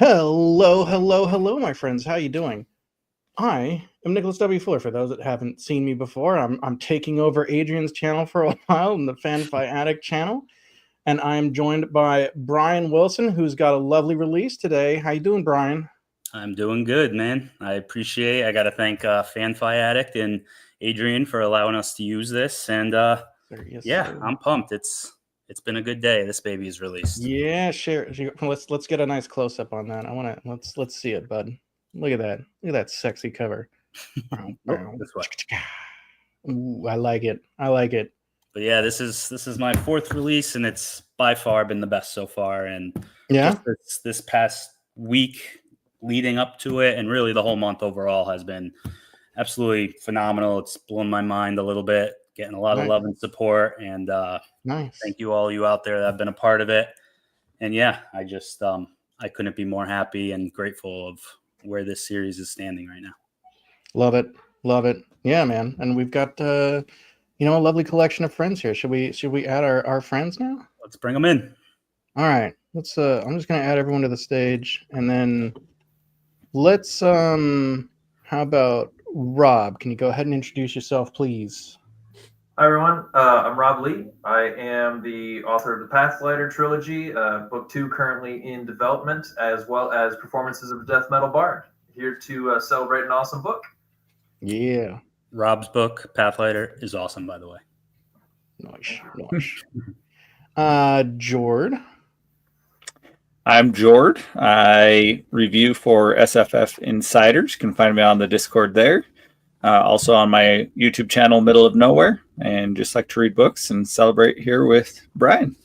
Hello, hello, hello, my friends. How you doing? I am Nicholas W. Fuller. For those that haven't seen me before, I'm taking over Adrian's channel for a while in the FanFiAddict channel, and I'm joined by Bryan Wilson, who's got a lovely release today. How you doing, Bryan? I'm doing good, man. I appreciate. I got to thank FanFiAddict and Adrian for allowing us to use this, and Sir. I'm pumped. It's been a good day. This baby is released. Yeah, share. Let's get a nice close up on that. I want to let's see it, bud. Look at that. Look at that sexy cover. This way. Ooh, I like it. I like it. But yeah, this is my fourth release, and it's by far been the best so far. And yeah, this past week leading up to it, and really the whole month overall has been absolutely phenomenal. It's blown my mind a little bit. Getting a lot of love and support, and nice. Thank you all you out there that have been a part of it. And yeah, I just I couldn't be more happy and grateful of where this series is standing right now. Love it. Love it. Yeah, man. And we've got a lovely collection of friends here. Should we add our friends now? Let's bring them in. All right. Let's I'm just gonna add everyone to the stage, and then let's how about Rob? Can you go ahead and introduce yourself, please? Hi, everyone. I'm Rob Leigh. I am the author of the Pathlighter trilogy, book 2 currently in development, as well as Performances of a Death Metal Bard. Here to celebrate an awesome book. Yeah. Rob's book, Pathlighter, is awesome, by the way. Nice. Jord. I'm Jord. I review for SFF Insiders. You can find me on the Discord there. Also on my YouTube channel, Middle of Nowhere, and just like to read books and celebrate here with Bryan.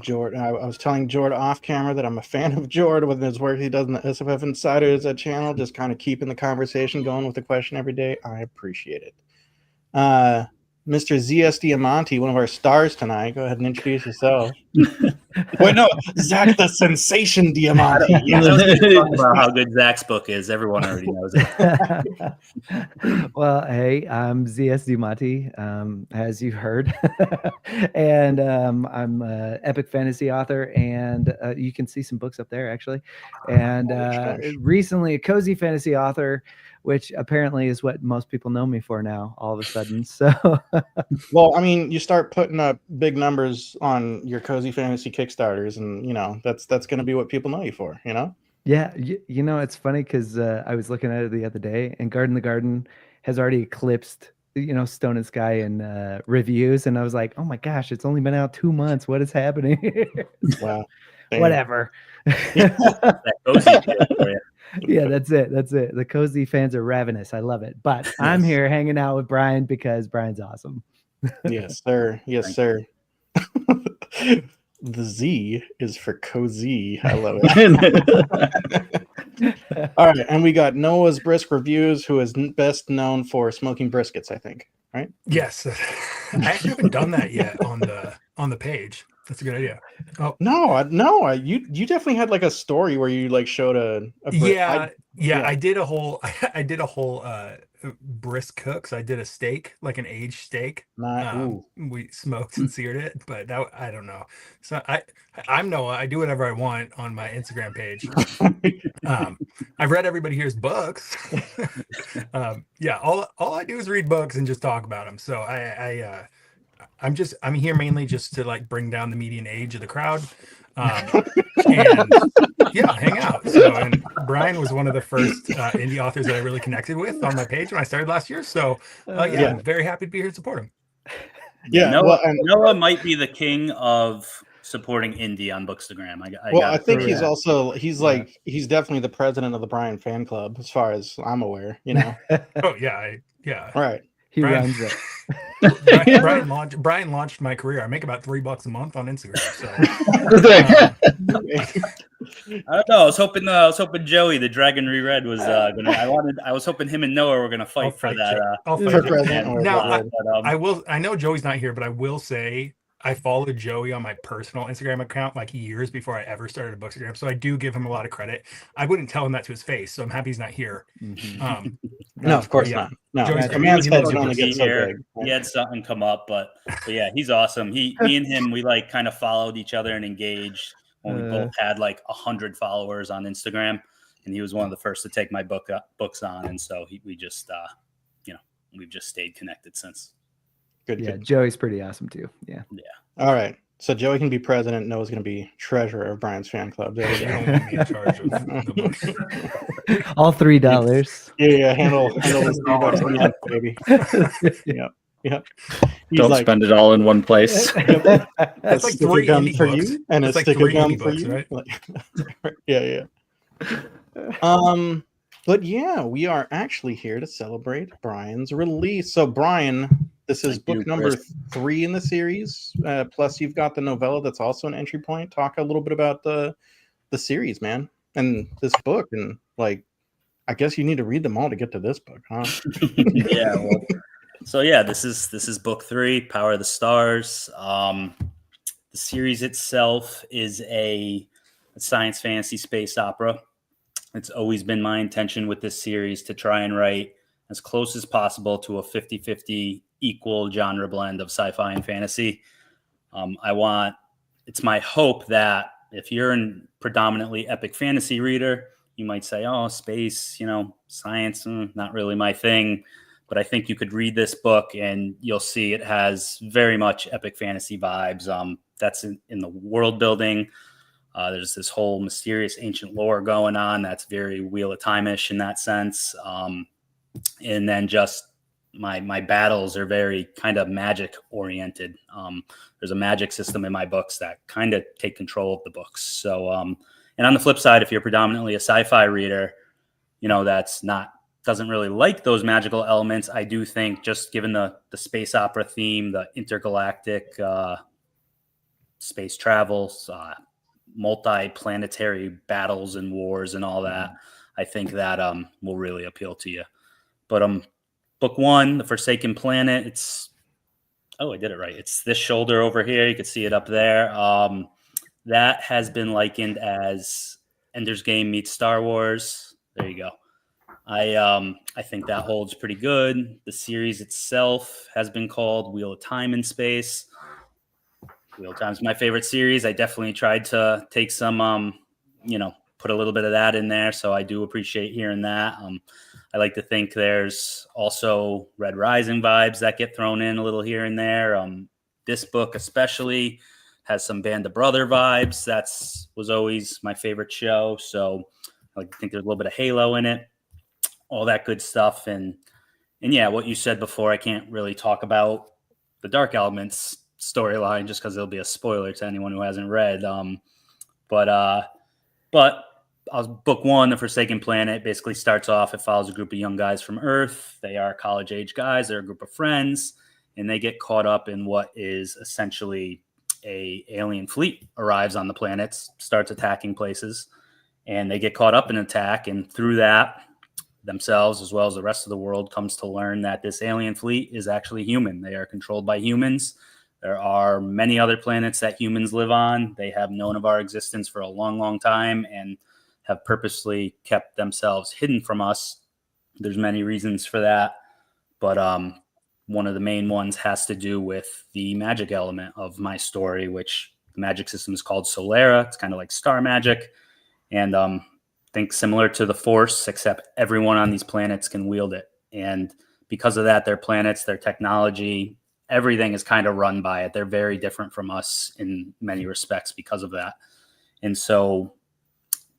Jord, I was telling Jord off camera that I'm a fan of Jord with his work he does in the SFF Insiders channel, just kind of keeping the conversation going with the question every day. I appreciate it. Mr. ZS Diamanti, one of our stars tonight. Go ahead and introduce yourself. Wait, no, Zach the Sensation Diamanti. Yeah, I was talking about how good Zach's book is. Everyone already knows it. Well, hey, I'm ZS Diamanti, as you heard, and I'm an epic fantasy author, and you can see some books up there actually, and recently a cozy fantasy author, which apparently is what most people know me for now all of a sudden. So well, I mean, you start putting up big numbers on your cozy fantasy Kickstarters, and that's going to be what people know you for, Yeah, it's funny because I was looking at it the other day, and Garden has already eclipsed Stone and Sky in reviews, and I was like, oh my gosh, it's only been out 2 months. What is happening? Wow. Whatever. That cozy for you. Yeah, that's it. The cozy fans are ravenous. I love it. But yes. I'm here hanging out with Bryan because Bryan's awesome. Yes, sir. Yes, sir. The Z is for cozy. I love it. All right, and we got Noah's Brisk Reviews, who is best known for smoking briskets, I think. Right? Yes. I actually haven't done that yet on the page. That's a good idea. Oh no! You definitely had like a story where you like showed a I did a whole brisk cooks. I did a steak, like an aged steak. We smoked and seared it, but that I don't know. So I'm Noah. I do whatever I want on my Instagram page. I've read everybody here's books. All I do is read books and just talk about them. So I'm here mainly just to like bring down the median age of the crowd, and hang out. So, and Bryan was one of the first indie authors that I really connected with on my page when I started last year. So, I'm very happy to be here to support him. Yeah, Noah might be the king of supporting indie on Bookstagram. I think he's also he's definitely the president of the Bryan fan club, as far as I'm aware. Oh yeah. Right. He runs it. Bryan launched my career. I make about $3 a month on Instagram. So I don't know. I was hoping Joey, the Dragon Reread, was gonna. I was hoping him and Noah were gonna fight for that. I'll fight for president. Now I will. I know Joey's not here, but I will say I followed Joey on my personal Instagram account like years before I ever started a Bookstagram, so I do give him a lot of credit. I wouldn't tell him that to his face, so I'm happy he's not here. Mm-hmm. No, of course not. No, man's head can only get so big. He had something come up, but yeah, he's awesome. Me and him, we like kind of followed each other and engaged when we both had like 100 followers on Instagram, and he was one of the first to take my books on, and so we just we've just stayed connected since. Good. Yeah, Joey's pretty awesome too. Yeah. All right. So Joey can be president. Noah's going to be treasurer of Brian's fan club. There we You go. don't want me in charge of the book. All $3. Yeah. Handle the $3 a month, baby. Yep. He's Don't like, spend it all in one place. a That's like sticker 3 gum indie for books. you and That's a like sticker 3 gum indie for books, you. right? Yeah. But yeah, we are actually here to celebrate Brian's release. So Brian, this is book number 3 in the series. Plus you've got the novella that's also an entry point. Talk a little bit about the series, man, and this book. And like, I guess you need to read them all to get to this book, huh? Yeah. Well, so yeah, this is book 3, Power of the Stars. The series itself is a science fantasy space opera. It's always been my intention with this series to try and write as close as possible to a 50-50 equal genre blend of sci-fi and fantasy. It's my hope that if you're a predominantly epic fantasy reader, you might say, oh, space, science, not really my thing. But I think you could read this book and you'll see it has very much epic fantasy vibes. That's in the world building. There's this whole mysterious ancient lore going on that's very Wheel of Time-ish in that sense. And then just my battles are very kind of magic oriented. There's a magic system in my books that kind of take control of the books. So, and on the flip side, if you're predominantly a sci-fi reader, doesn't really like those magical elements, I do think just given the space opera theme, the intergalactic space travels, multi-planetary battles and wars and all that, I think that will really appeal to you. But book 1, The Forsaken Planet, I did it right. It's this shoulder over here. You can see it up there. That has been likened as Ender's Game meets Star Wars. There you go. I think that holds pretty good. The series itself has been called Wheel of Time in Space. Wheel of Time's my favorite series. I definitely tried to take some, put a little bit of that in there. So I do appreciate hearing that. I like to think there's also Red Rising vibes that get thrown in a little here and there. This book especially has some Band of Brother vibes. Was always my favorite show. So I like to think there's a little bit of Halo in it, all that good stuff. And yeah, what you said before, I can't really talk about the Dark Elements storyline just because it'll be a spoiler to anyone who hasn't read. But book 1, The Forsaken Planet, basically starts off, it follows a group of young guys from Earth. They are college age guys. They're a group of friends, and they get caught up in what is essentially a alien fleet arrives on the planets, starts attacking places, and they get caught up in an attack. And through that, themselves, as well as the rest of the world, comes to learn that this alien fleet is actually human. They are controlled by humans. There are many other planets that humans live on. They have known of our existence for a long, long time and have purposely kept themselves hidden from us. There's many reasons for that, but one of the main ones has to do with the magic element of my story, which the magic system is called Solera. It's kind of like star magic, and think similar to the Force, except everyone on these planets can wield it. And because of that, their planets, their technology, everything is kind of run by it. They're very different from us in many respects because of that. And so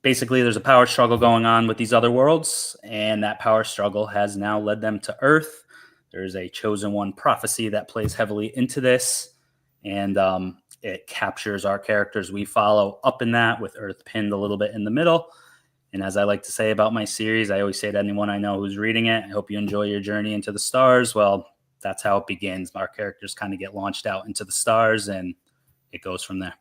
basically there's a power struggle going on with these other worlds, and that power struggle has now led them to Earth. There's a chosen one prophecy that plays heavily into this, and it captures our characters we follow up in that, with Earth pinned a little bit in the middle. And as I like to say about my series, I always say to anyone I know who's reading it, I hope you enjoy your journey into the stars. Well, that's how it begins. Our characters kind of get launched out into the stars, and it goes from there.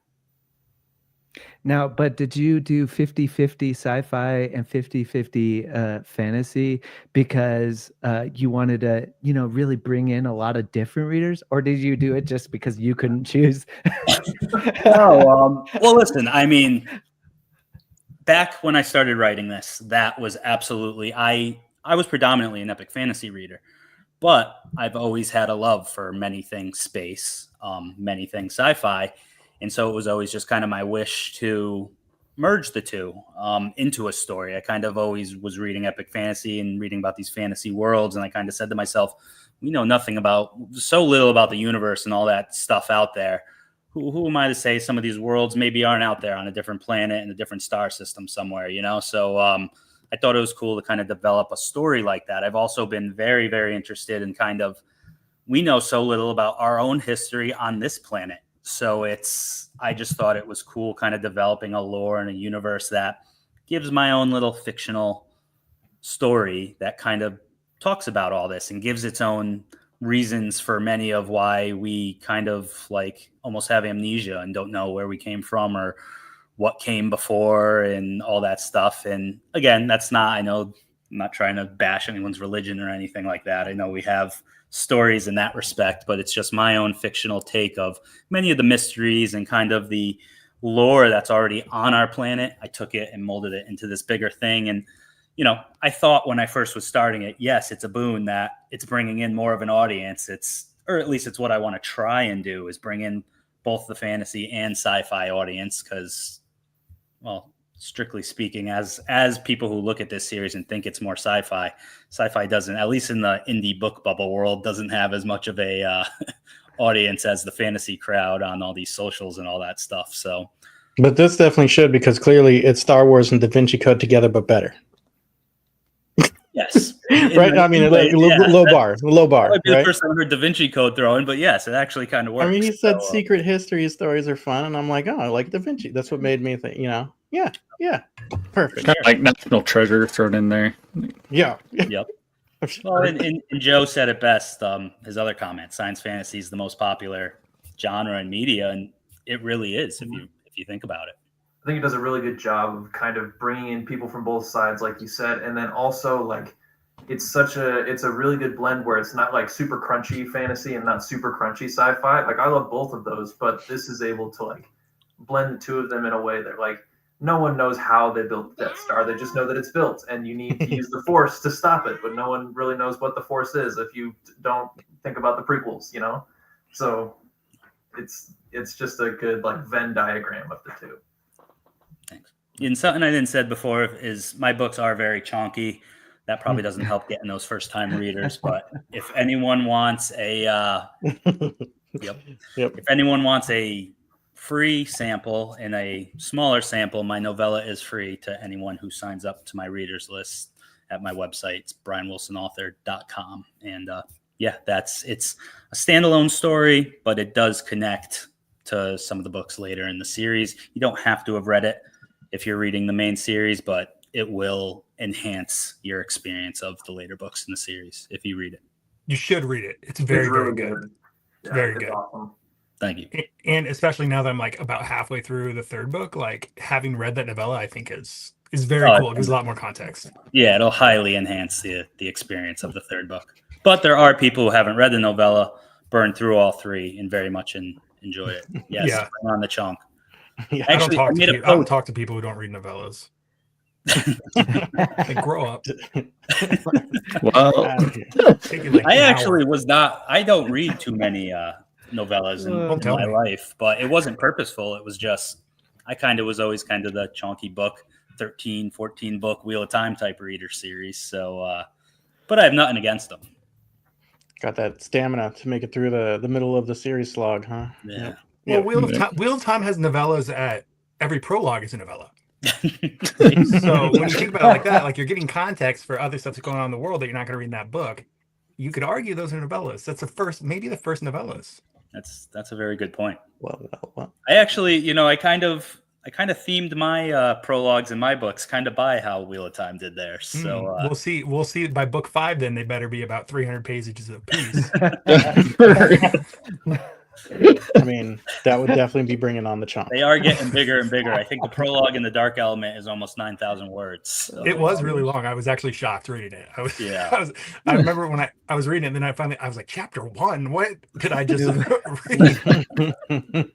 Now, but did you do 50-50 sci-fi and 50-50 fantasy because you wanted to, really bring in a lot of different readers, or did you do it just because you couldn't choose? Well, listen, I mean, back when I started writing this, that was absolutely, I was predominantly an epic fantasy reader, but I've always had a love for many things space, many things sci-fi. And so it was always just kind of my wish to merge the two into a story. I kind of always was reading epic fantasy and reading about these fantasy worlds. And I kind of said to myself, we know nothing about, so little about the universe and all that stuff out there. Who am I to say some of these worlds maybe aren't out there on a different planet in a different star system somewhere, you know? So I thought it was cool to kind of develop a story like that. I've also been very, very interested in kind of, we know so little about our own history on this planet. So I just thought it was cool kind of developing a lore and a universe that gives my own little fictional story that kind of talks about all this and gives its own reasons for many of why we kind of like almost have amnesia and don't know where we came from or what came before and all that stuff. And again, that's not, I know I'm not trying to bash anyone's religion or anything like that. I know we have stories in that respect, but it's just my own fictional take of many of the mysteries and kind of the lore that's already on our planet. I took it and molded it into this bigger thing. And, you know, I thought when I first was starting it, yes, it's a boon that it's bringing in more of an audience. Or at least it's what I want to try and do, is bring in both the fantasy and sci-fi audience. Cause, well, strictly speaking, as people who look at this series and think it's more sci-fi doesn't, at least in the indie book bubble world, doesn't have as much of a audience as the fantasy crowd on all these socials and all that stuff. So, but this definitely should, because clearly it's Star Wars and Da Vinci Code together, but better. Yes. Right. I mean, low bar, I'd be right? the first time I heard Da Vinci Code thrown, but yes, it actually kind of works. I mean, he said secret history stories are fun, and I'm like, oh, I like Da Vinci. That's what made me think, you know, yeah, perfect. Kind of like National Treasure thrown in there. Yeah. Yep. Well, and Joe said it best. His other comment: science fantasy is the most popular genre in media, and it really is if you think about it. I think it does a really good job of kind of bringing in people from both sides, like you said, and then also like it's a really good blend where it's not like super crunchy fantasy and not super crunchy sci-fi. Like I love both of those, but this is able to like blend the two of them in a way that like no one knows how they built the Death Star. They just know that it's built, and you need to use the Force to stop it, but no one really knows what the Force is if you don't think about the prequels, you know? So it's just a good like Venn diagram of the two. Thanks. And something I didn't said before is my books are very chonky. That probably doesn't help getting those first time readers. But if anyone wants if anyone wants a free sample and a smaller sample, my novella is free to anyone who signs up to my readers list at my website. It's bryanwilsonauthor.com. And it's a standalone story, but it does connect to some of the books later in the series. You don't have to have read it if you're reading the main series, but it will enhance your experience of the later books in the series if you read it. You should read it. It's very, very good. Yeah, very it's good. Awesome. Thank you. And especially now that I'm like about halfway through the third book, like having read that novella, I think is very cool. It gives a lot more context. Yeah, it'll highly enhance the experience of the third book. But there are people who haven't read the novella, burned through all three, and very much enjoy it. Yes, Yeah. bring on the chunk. Yeah. Actually, I don't talk to people who don't read novellas. They grow up. Well, I don't read too many novellas in my life, but it wasn't purposeful. It was just, I kind of was always kind of the chonky book, 13, 14 book Wheel of Time type reader series. So, but I have nothing against them. Got that stamina to make it through the middle of the series slog, huh? Yeah. Well, Wheel of Time has novellas at every prologue is a novella. So when you think about it like that, like you're getting context for other stuff that's going on in the world that you're not going to read in that book. You could argue those are novellas. That's maybe the first novellas. That's a very good point. Well. I actually, I kind of themed my prologues in my books kind of by how Wheel of Time did there. So we'll see by book 5. Then they better be about 300 pages a piece. I mean, that would definitely be bringing on the chunk. They are getting bigger and bigger. I think the prologue in the Dark Element is almost 9,000 words. So. It was really long. I was actually shocked reading it. I remember when I was reading it, and then I was like, chapter 1. What did I just read?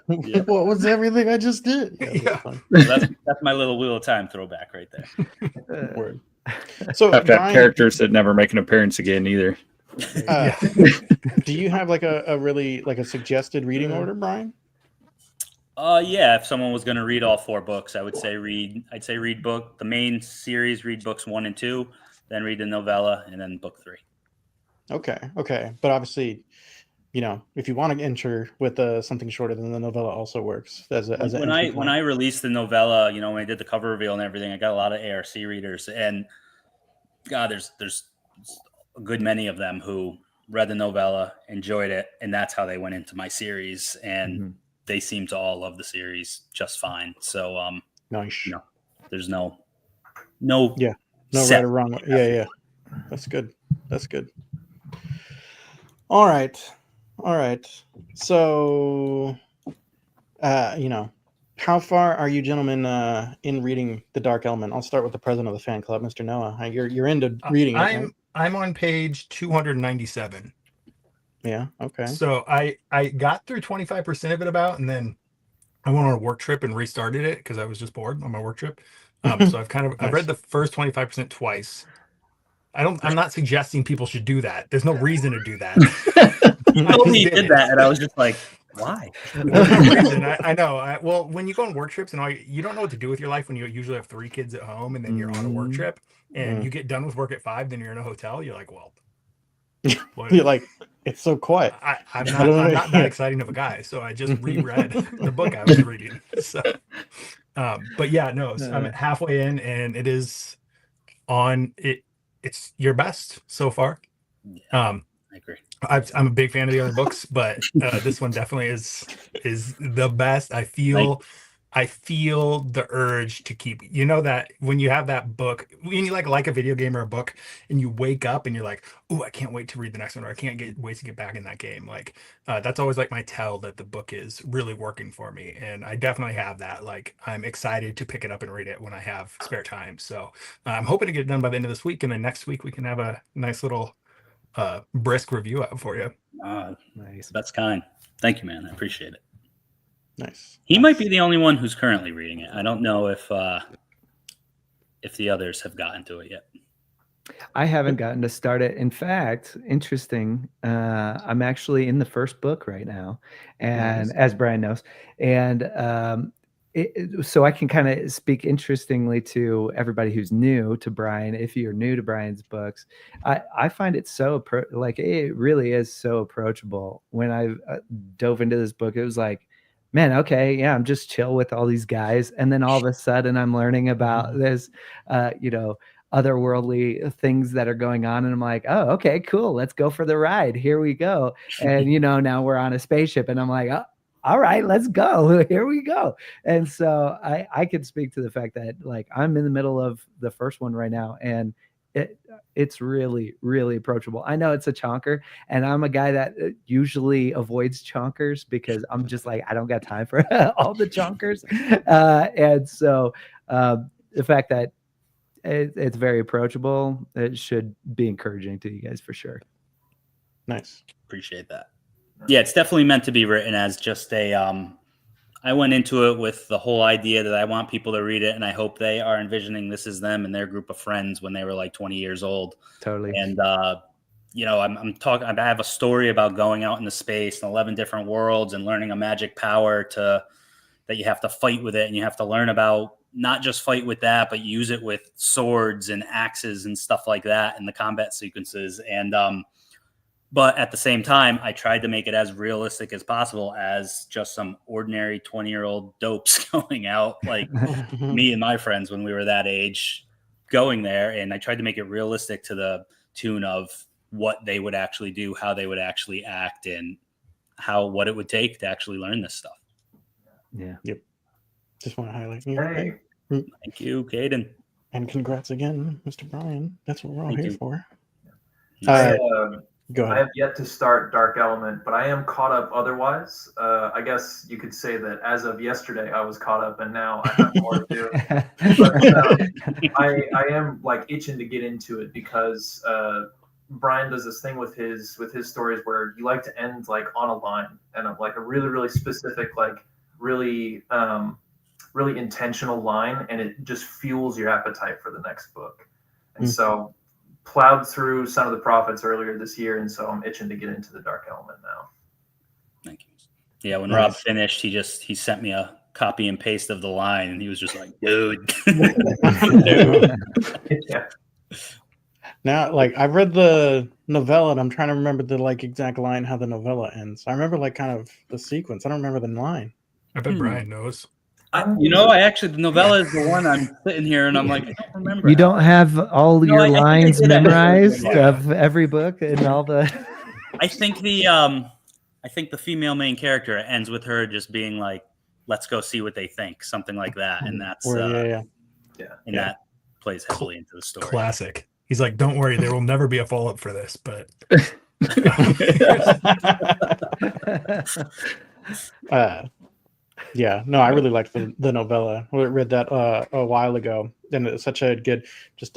Yeah. What was everything I just did? Yeah. So that's my little Wheel of Time throwback right there. Word. So have to have characters that never make an appearance again either. Do you have like a really like a suggested reading order, Brian? Yeah, if someone was going to read all 4 books, I'd say read book the main series, read books 1 and 2, then read the novella, and then book 3. Okay. But obviously, if you want to enter with something shorter than the novella, also works as an When entry point. I released the novella, when I did the cover reveal and everything, I got a lot of ARC readers, and God, there's a good many of them who read the novella, enjoyed it, and that's how they went into my series, and they seem to all love the series just fine. So Nice. There's no right or wrong. Yeah. That's good. All right. So how far are you gentlemen in reading The Dark Element? I'll start with the president of the fan club, Mr. Noah. You're into reading it, right? I'm on page 297. Yeah. Okay. So I got through 25% of it and then I went on a work trip and restarted it because I was just bored on my work trip. So I've read the first 25% twice. I'm not suggesting people should do that. There's no reason to do that. I totally did that, and I was just like, why? There's no reason. I know. Well, when you go on work trips and you don't know what to do with your life when you usually have 3 kids at home and then you're on a work trip and you get done with work at 5, then you're in a hotel. You're like, well, what? You're like, it's so quiet. I'm not that exciting of a guy, so I just reread the book I was reading. So, but yeah, no, so I'm halfway in, and it is on it. It's your best so far. I agree. I'm a big fan of the other books, but this one definitely is the best. I feel the urge to keep, that when you have that book, when you like a video game or a book and you wake up and you're like, oh, I can't wait to read the next one, or I can't wait to get back in that game. Like that's always like my tell that the book is really working for me. And I definitely have that. Like I'm excited to pick it up and read it when I have spare time. So I'm hoping to get it done by the end of this week. And then next week we can have a nice little brisk review out for you. Nice. That's kind. Thank you, man. I appreciate it. Nice. He might be the only one who's currently reading it. I don't know if the others have gotten to it yet. I haven't gotten to start it. In fact, interesting. I'm actually in the first book right now, and as Brian knows, and so I can kind of speak interestingly to everybody who's new to Brian. If you're new to Brian's books, I find it so it really is so approachable. When I dove into this book, it was like, man, okay, yeah, I'm just chill with all these guys, and then all of a sudden I'm learning about this, otherworldly things that are going on, and I'm like, oh, okay, cool, let's go for the ride. Here we go. And now we're on a spaceship, and I'm like, oh, all right, let's go. Here we go. And so I can speak to the fact that like I'm in the middle of the first one right now, and it's really, really approachable. I know it's a chonker, and I'm a guy that usually avoids chonkers because I'm just like, I don't got time for all the chonkers. And so the fact that it's very approachable, it should be encouraging to you guys for sure. Nice. Appreciate that. Yeah, it's definitely meant to be written as just a I went into it with the whole idea that I want people to read it, and I hope they are envisioning this is them and their group of friends when they were like 20 years old. Totally. And I'm talking. I have a story about going out into space and 11 different worlds and learning a magic power that you have to fight with it, and you have to learn about not just fight with that, but use it with swords and axes and stuff like that in the combat sequences. And but at the same time, I tried to make it as realistic as possible as just some ordinary 20-year-old dopes going out, like me and my friends when we were that age, going there. And I tried to make it realistic to the tune of what they would actually do, how they would actually act, and what it would take to actually learn this stuff. Yeah. Yep. Just want to highlight. Hey. Thank you, Caden. And congrats again, Mr. Brian. That's what we're all here for. Go ahead. I have yet to start Dark Element, but I am caught up otherwise. I guess you could say that as of yesterday, I was caught up, and now I have more to do. But I am like itching to get into it because Brian does this thing with his stories where you like to end like on a line and like a really, really specific, like really really intentional line, and it just fuels your appetite for the next book. And so plowed through Son of the Prophets earlier this year, and so I'm itching to get into the Dark Element now. Thank you. Yeah, when Nice. Rob finished, he sent me a copy and paste of the line, and he was just like, dude. Yeah. Now, like, I've read the novella, and I'm trying to remember the like exact line how the novella ends. I remember like kind of the sequence. I don't remember the line. I bet Brian knows. The novella is the one I'm sitting here, and I'm like, I don't remember. You don't have all No, your I think I lines did have it. memorized Yeah. of every book and all the. I think the female main character ends with her just being like, "Let's go see what they think," something like that, and that's Yeah. that plays heavily into the story. Classic. He's like, don't worry, there will never be a follow-up for this, but Yeah, no, I really liked the novella. I read that a while ago, and it's such a good, just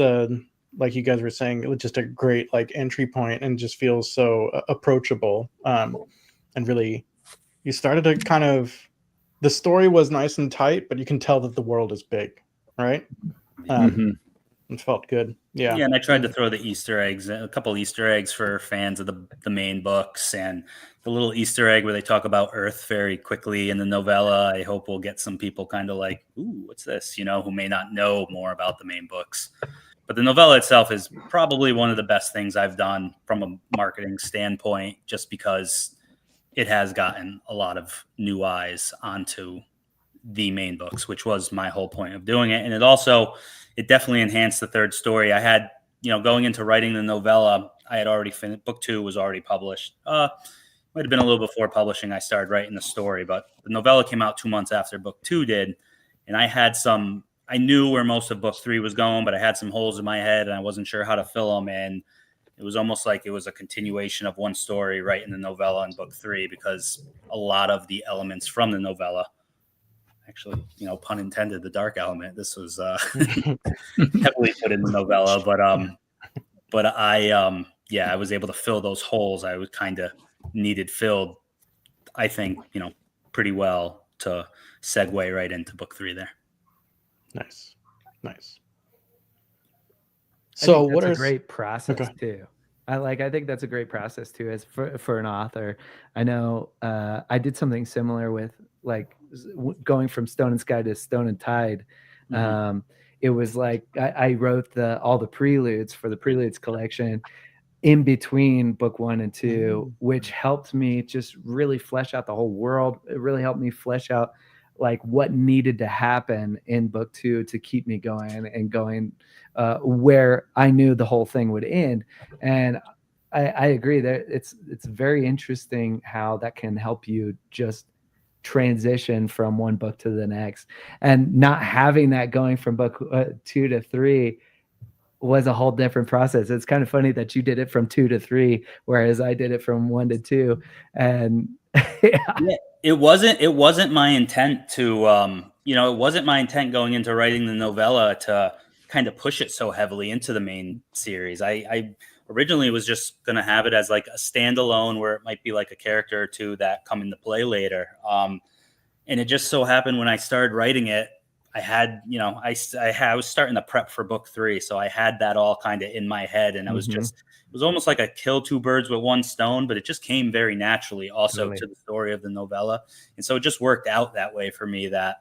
like you guys were saying, it was just a great like entry point, and just feels so approachable. And really, you started to kind of, the story was nice and tight, but you can tell that the world is big, right? It felt good. Yeah, and I tried to throw the Easter eggs, a couple Easter eggs for fans of the main books, and the little Easter egg where they talk about Earth very quickly in the novella. I hope we'll get some people kind of like, ooh, what's this? You know, who may not know more about the main books. But the novella itself is probably one of the best things I've done from a marketing standpoint, just because it has gotten a lot of new eyes onto the main books, which was my whole point of doing it. And it definitely enhanced the third story. I had, going into writing the novella, I had already finished. Book 2 was already published. Might have been a little before publishing. I started writing the story, but the novella came out 2 months after book 2 did. And I knew where most of book 3 was going, but I had some holes in my head and I wasn't sure how to fill them. And it was almost like it was a continuation of one story right in the novella in book 3, because a lot of the elements from the novella, actually, pun intended, the dark element, this was heavily put in the novella, but I was able to fill those holes I was kind of needed filled, I think, pretty well to segue right into book 3 there. Nice. I So think what that's are a great process too. I think that's a great process too, as for an author. I know I did something similar with like going from Stone and Sky to Stone and Tide. It was like I wrote all the preludes for the Preludes collection in between book 1 and 2, which helped me just really flesh out the whole world. It really helped me flesh out like what needed to happen in book 2 to keep me going and going where I knew the whole thing would end. And I agree that it's very interesting how that can help you just transition from one book to the next, and not having that going from book 2 to 3 was a whole different process. It's kind of funny that you did it from 2 to 3, whereas I did it from 1 to 2. And it wasn't my intent to, it wasn't my intent going into writing the novella to kind of push it so heavily into the main series. I originally was just going to have it as like a standalone where it might be like a character or two that come into play later. And it just so happened when I started writing it, I had, I was starting to prep for book 3. So I had that all kind of in my head, and I was it was almost like a kill 2 birds with 1 stone, but it just came very naturally also to the story of the novella. And so it just worked out that way for me that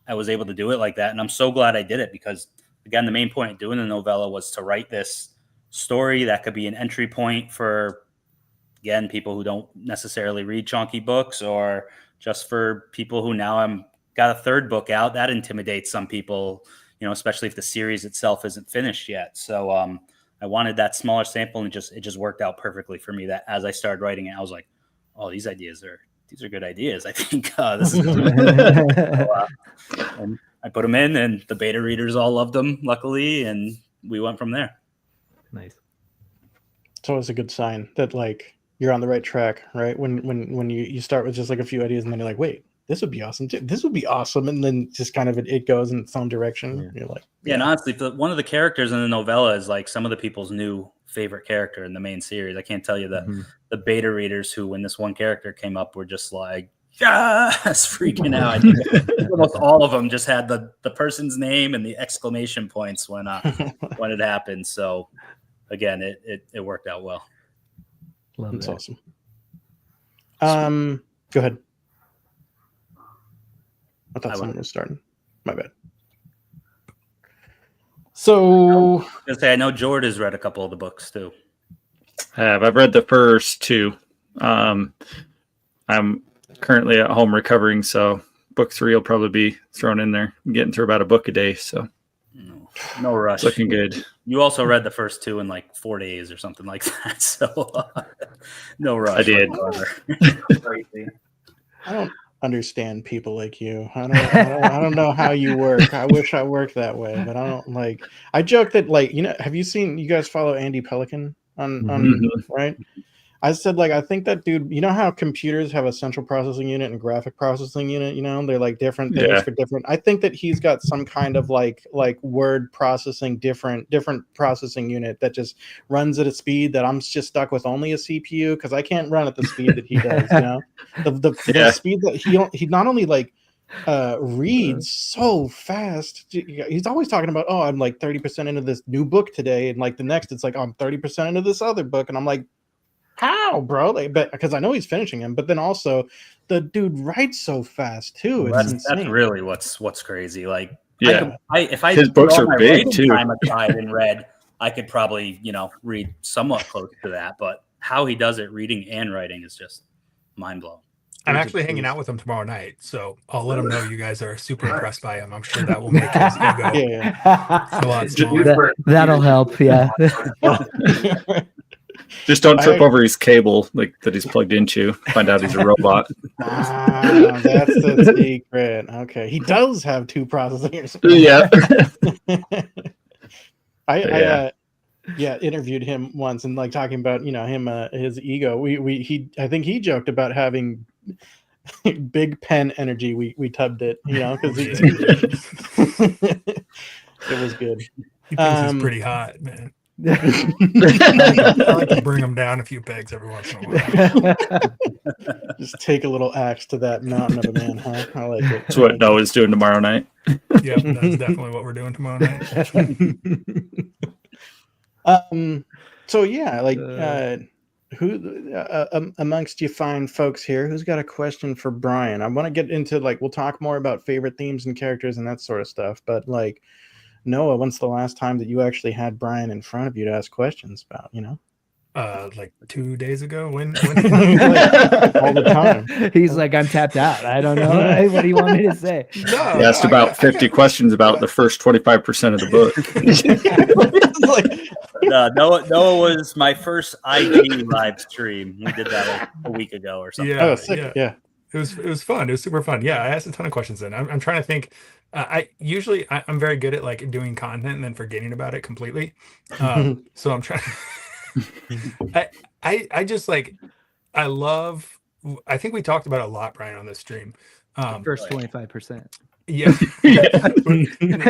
I was able to do it like that. And I'm so glad I did it, because again, the main point of doing the novella was to write this story that could be an entry point for, again, people who don't necessarily read chunky books, or just for people who now got a third book out. That intimidates some people, especially if the series itself isn't finished yet. So I wanted that smaller sample, and it just worked out perfectly for me that as I started writing it, I was like, oh, these are good ideas. I think this is and I put them in, and the beta readers all loved them, luckily, and we went from there. Nice. It's always a good sign that like you're on the right track, right? When you start with just like a few ideas, and then you're like, wait, this would be awesome too. This would be awesome, and then just kind of it goes in its own direction. Yeah. You're like, and honestly, one of the characters in the novella is like some of the people's new favorite character in the main series. I can't tell you the beta readers who, when this one character came up, were just like, yes, freaking out. I think almost all of them just had the person's name and the exclamation points when it happened. So again, it worked out well. That's awesome. Go ahead. I thought I someone will. was starting. My bad. So I know Jord has read a couple of the books too. I've read the first two. I'm currently at home recovering, so book 3 will probably be thrown in there. I'm getting through about a book a day, so No rush. it's looking good. You also read the first 2 in like 4 days or something like that. So no rush. I did. Crazy. I don't understand people like you. I don't know how you work. I wish I worked that way, but I don't like. I joke that like have you seen? You guys follow Andy Pelican on right? I said like I think that dude. You know how computers have a central processing unit and graphic processing unit. They're like different things for different. I think that he's got some kind of like word processing different processing unit that just runs at a speed that I'm just stuck with only a CPU because I can't run at the speed that he does. The speed that he not only like reads so fast. He's always talking about, oh, I'm like 30% into this new book today, and like the next it's like, oh, I'm 30% into this other book, and I'm like, how, bro? Like, but because I know he's finishing him, but then also the dude writes so fast too. It's insane. That's really what's crazy. Like, Yeah, if I his put books all are my big writing too. time aside and read, I could probably read somewhat close to that. But how he does it, reading and writing, is just mind blowing. I'm actually hanging out with him tomorrow night, so I'll let him know you guys are super impressed by him. I'm sure that will make his ego a lot smaller. That'll help. Yeah. Just don't trip over his cable like that he's plugged into. Find out he's a robot. That's the secret. Okay, he does have 2 processors. Yeah. I interviewed him once and like talking about him his ego. I think he joked about having big pen energy. We tubbed it, because it was good. He thinks he's pretty hot, man. I like to bring him down a few pegs every once in a while. Just take a little axe to that mountain of a man, huh? I like it. That's what Noah's doing tomorrow night. Yep, that's definitely what we're doing tomorrow night. So yeah, like who amongst you fine folks here, who's got a question for Brian? I want to get into we'll talk more about favorite themes and characters and that sort of stuff, but like Noah, when's the last time that you actually had Brian in front of you to ask questions about, Like 2 days ago. When all the time. He's like, I'm tapped out. I don't know. What do you want me to say? He asked about 50 questions about the first 25% of the book. Noah was my first IG live stream. We did that like a week ago or something. Oh, sick. Yeah. It was fun. It was super fun. Yeah, I asked a ton of questions then. I'm trying to think. I'm very good at like doing content and then forgetting about it completely. So I'm trying. I just like, I think we talked about it a lot, Brian, on this stream. First 25%. Yeah.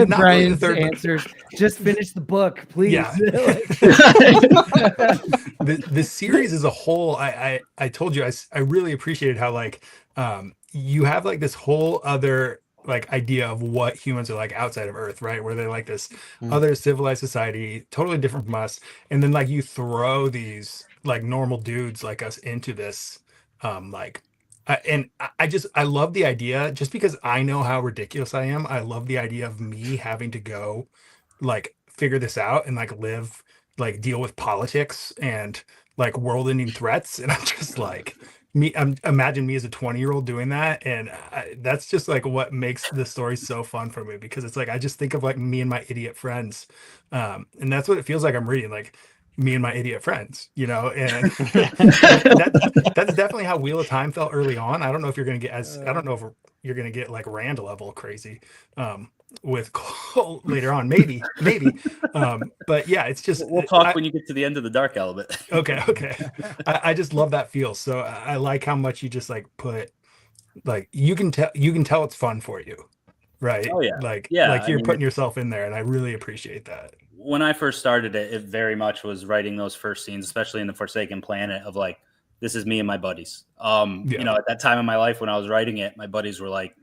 Brian's answers. Just finish the book, please. Yeah. The series as a whole, I told you I really appreciated how like you have like this whole other like idea of what humans are like outside of Earth, right? Where they're like this other civilized society, totally different from us, and then like you throw these like normal dudes like us into this I love the idea, just because I know how ridiculous I am. I love the idea of me having to go like figure this out and like live, like deal with politics and like world ending threats. And I'm just like, imagine me as a 20-year-old doing that. And that's just like what makes the story so fun for me, because it's like, I just think of like me and my idiot friends. And that's what it feels like I'm reading, like me and my idiot friends, and that's definitely how Wheel of Time felt early on. I don't know if you're going to get I don't know if you're going to get like Rand level crazy with Cole later on, maybe. But yeah, it's just, we'll talk when you get to the end of the dark element. Okay. I just love that feel. So I like how much you just like put, like, you can tell it's fun for you, right? Oh yeah. Like you're putting yourself in there, and I really appreciate that. When I first started it very much was writing those first scenes, especially in the Forsaken Planet, of like, this is me and my buddies. At that time in my life when I was writing it, my buddies were like,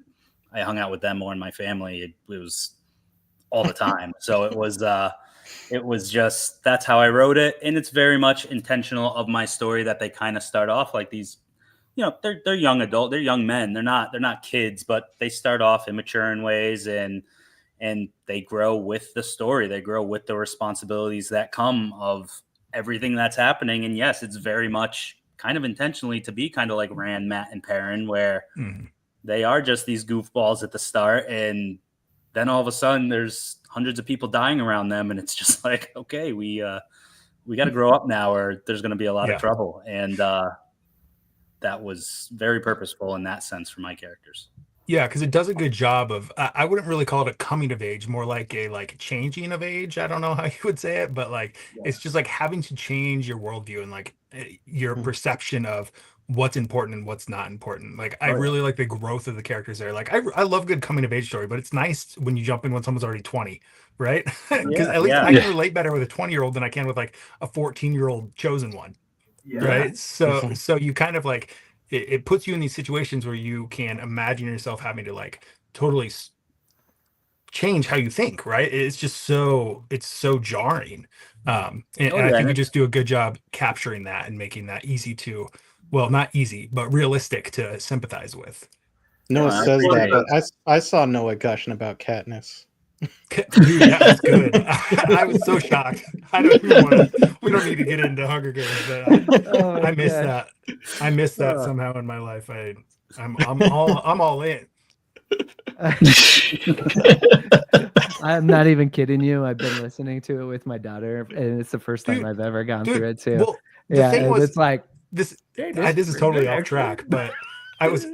I hung out with them more than my family. It was all the time. So it was just, that's how I wrote it. And it's very much intentional of my story that they kind of start off like these you know, they're young adult, they're young men. They're not kids, but they start off immature in ways, and they grow with the story. They grow with the responsibilities that come of everything that's happening. And yes, it's very much kind of intentionally to be kind of like Rand, Matt, and Perrin, where they are just these goofballs at the start, and then all of a sudden there's hundreds of people dying around them, and it's just like, okay, we got to grow up now, or there's going to be a lot of trouble. And that was very purposeful in that sense for my characters. Yeah, because it does a good job of, I wouldn't really call it a coming of age, more like a changing of age. I don't know how you would say it, but it's just like having to change your worldview and like your perception of what's important and what's not important. Like I really like the growth of the characters there. Like I love good coming of age story, but it's nice when you jump in when someone's already 20, right? Because at least I can relate better with a 20-year-old than I can with like a 14-year-old chosen one. Right. So you kind of like, it puts you in these situations where you can imagine yourself having to like totally change how you think, right? It's so jarring. And I think you just do a good job capturing that and making that easy to, well, not easy, but realistic to sympathize with. Noah says that, but I saw Noah gushing about Katniss. Dude, that was good. I was so shocked. We don't need to get into Hunger Games, but I missed that. I missed that somehow in my life. I'm all in. I'm not even kidding you. I've been listening to it with my daughter, and it's the first time I've ever gone through it too. Well, the thing was, it's like this is totally off track, but I was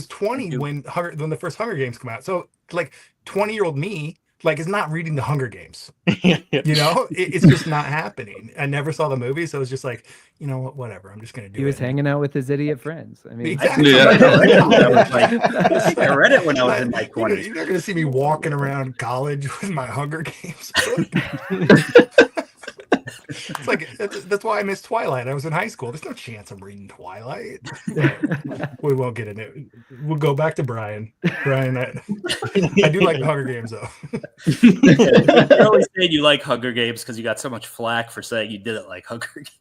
20 when the first Hunger Games come out. So like 20-year-old me is not reading the Hunger Games. You know, it's just not happening. I never saw the movie, so it was just like, you know what, whatever. I'm just gonna do it. He was hanging out with his idiot friends. I mean, exactly. I read it when I was in my 20s. You're not gonna see me walking around college with my Hunger Games. It's like that's why I missed Twilight. I was in high school. There's no chance I'm reading Twilight. We won't get into it. We'll go back to Brian. Brian, I do like the Hunger Games though. You always say you like Hunger Games because you got so much flack for saying you didn't like Hunger Games.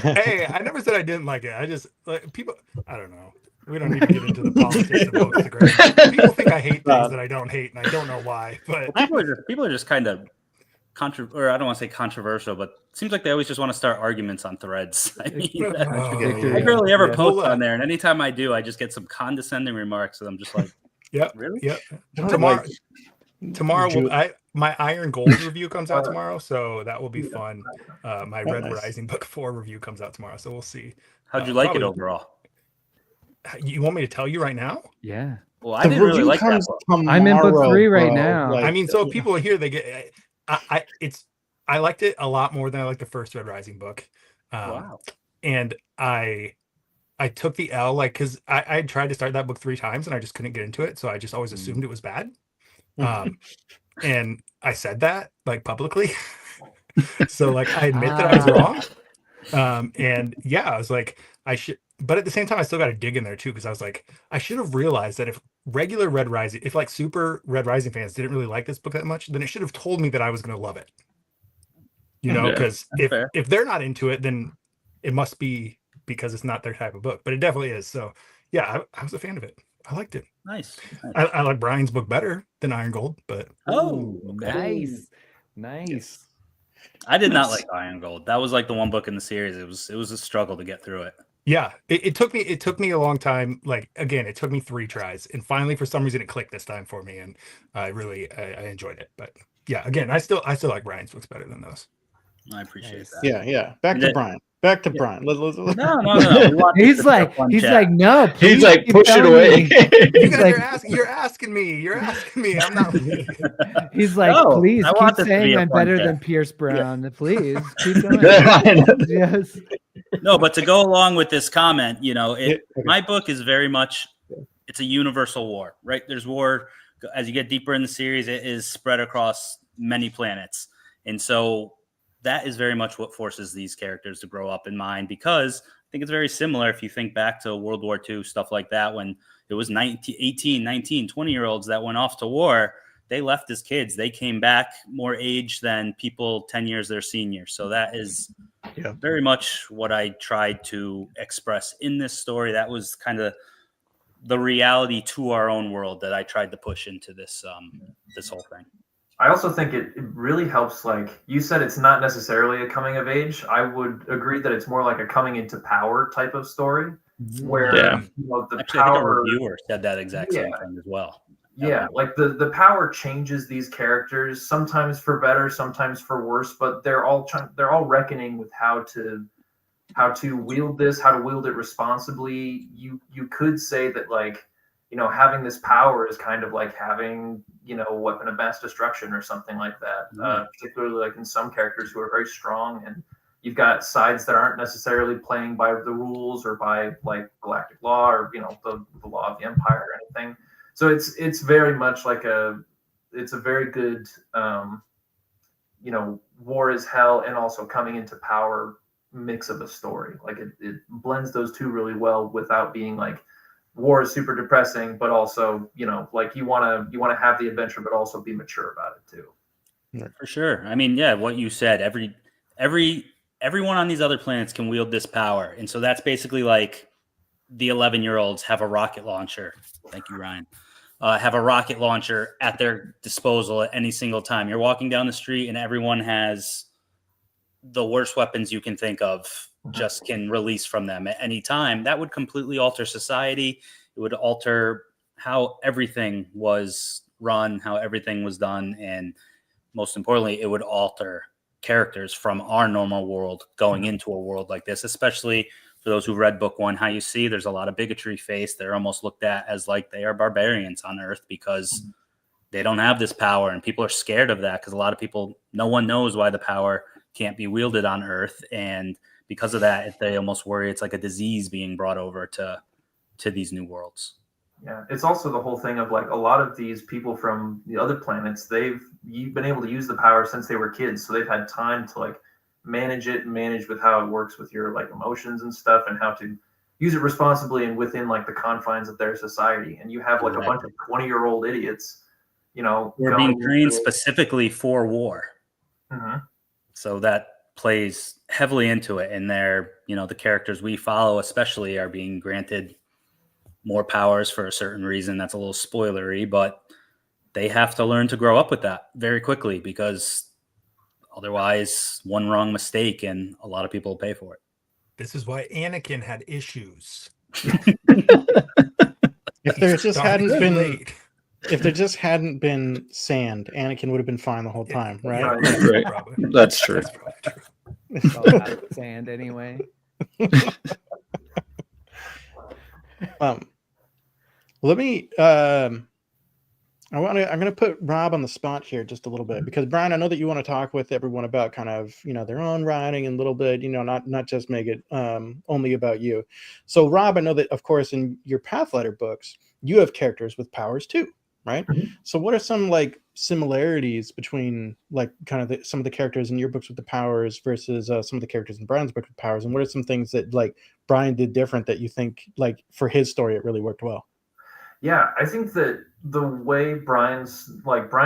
Hey, I never said I didn't like it. I just people. I don't know. We don't need to get into the politics of Instagram. People think I hate things that I don't hate, and I don't know why. But people are just kind of or I don't want to say controversial, but it seems like they always just want to start arguments on threads. I mean, I barely ever post on there, and anytime I do, I just get some condescending remarks, and I'm just like, really? Tomorrow, my Iron Gold review comes out tomorrow, so that will be fun. My Red Rising Book 4 review comes out tomorrow, so we'll see. How'd you like it overall? You want me to tell you right now? Yeah. Well, I didn't really like that book. I'm in book 3 right now. I mean, so people here, they get. I liked it a lot more than I liked the first Red Rising book. Wow. And I took the L, because I tried to start that book 3 times and I just couldn't get into it. So I just always assumed it was bad. And I said that publicly. So I admit that I was wrong. And yeah, I was like, I should, but at the same time, I still got to dig in there too. Cause I was like, I should have realized that if regular Red Rising, if super Red Rising fans didn't really like this book that much, then it should have told me that I was going to love it. You know, because if they're not into it, then it must be because it's not their type of book, but it definitely is. So yeah, I was a fan of it. I liked it. Nice. I like Brian's book better than Iron Gold, but nice. I did not like Iron Gold. That was the one book in the series. It was a struggle to get through it. Yeah, it took me a long time. Again, it took me 3 tries, and finally, for some reason, it clicked this time for me, and I enjoyed it. But yeah, again, I still like Brian's books better than those. I appreciate that. Yeah. Back to Brian. Brian. No. He's like, no. He's like, push it away. You're asking me. I'm not. He's like, please keep saying I'm better than Pierce Brown. Please keep going. Yes. No, but to go along with this comment, my book is very much, it's a universal war, right? There's war as you get deeper in the series. It is spread across many planets, and so that is very much what forces these characters to grow up in mind, because I think it's very similar if you think back to World War II, stuff like that, when it was 18, 19, 20-year-olds that went off to war. They left as kids. They came back more aged than people 10 years their senior. So that is Yeah. very much what I tried to express in this story. That was kind of the reality to our own world that I tried to push into this this whole thing. I also think it really helps. Like you said, it's not necessarily a coming of age. I would agree that it's more like a coming into power type of story, where Yeah. the Actually, I think a power. reviewer said that exact same Yeah. thing as well. Yeah, like the power changes these characters, sometimes for better, sometimes for worse, but they're all reckoning with how to wield this, how to wield it responsibly. You could say that, like, having this power is kind of like having, a weapon of mass destruction or something like that. Particularly like in some characters who are very strong, and you've got sides that aren't necessarily playing by the rules or by like galactic law or the law of the empire or anything. So it's very much like it's a very good war is hell and also coming into power mix of a story. Like it blends those two really well without being like war is super depressing, but also like you want to have the adventure but also be mature about it too. For sure. I mean, yeah, what you said, everyone on these other planets can wield this power. And so that's basically like the 11-year-olds have a rocket launcher. Thank you, Ryan. Have a rocket launcher at their disposal at any single time. You're walking down the street and everyone has the worst weapons you can think of, just can release from them at any time. That would completely alter society. It would alter how everything was run, how everything was done. And most importantly, it would alter characters from our normal world going into a world like this, especially for those who read book one. How you see there's a lot of bigotry faced. They're almost looked at as like they are barbarians on Earth because they don't have this power, and people are scared of that because a lot of people, no one knows why the power can't be wielded on Earth, and because of that, they almost worry it's like a disease being brought over to these new worlds. Yeah, it's also the whole thing of like a lot of these people from the other planets, they've been able to use the power since they were kids, so they've had time to like manage with how it works with your like emotions and stuff, and how to use it responsibly and within like the confines of their society. And you have like a bunch of 20-year-old idiots, We're being trained specifically for war. Mm-hmm. So that plays heavily into it. And they're, the characters we follow especially are being granted more powers for a certain reason. That's a little spoilery, but they have to learn to grow up with that very quickly, because otherwise one wrong mistake and a lot of people pay for it. This is why Anakin had issues. If there just hadn't been sand, Anakin would have been fine the whole time, right? Yeah, Right. probably. That's true. That's probably true. It's all about sand anyway. Let me I'm gonna put Rob on the spot here just a little bit, because Brian, I know that you want to talk with everyone about kind of their own writing and a little bit, not just make it only about you. So Rob, I know that of course in your Pathlighter books you have characters with powers too, right? Mm-hmm. So what are some like similarities between like kind of some of the characters in your books with the powers versus some of the characters in Brian's book with powers, and what are some things that like Brian did different that you think like for his story it really worked well? Yeah, I think that the way Brian's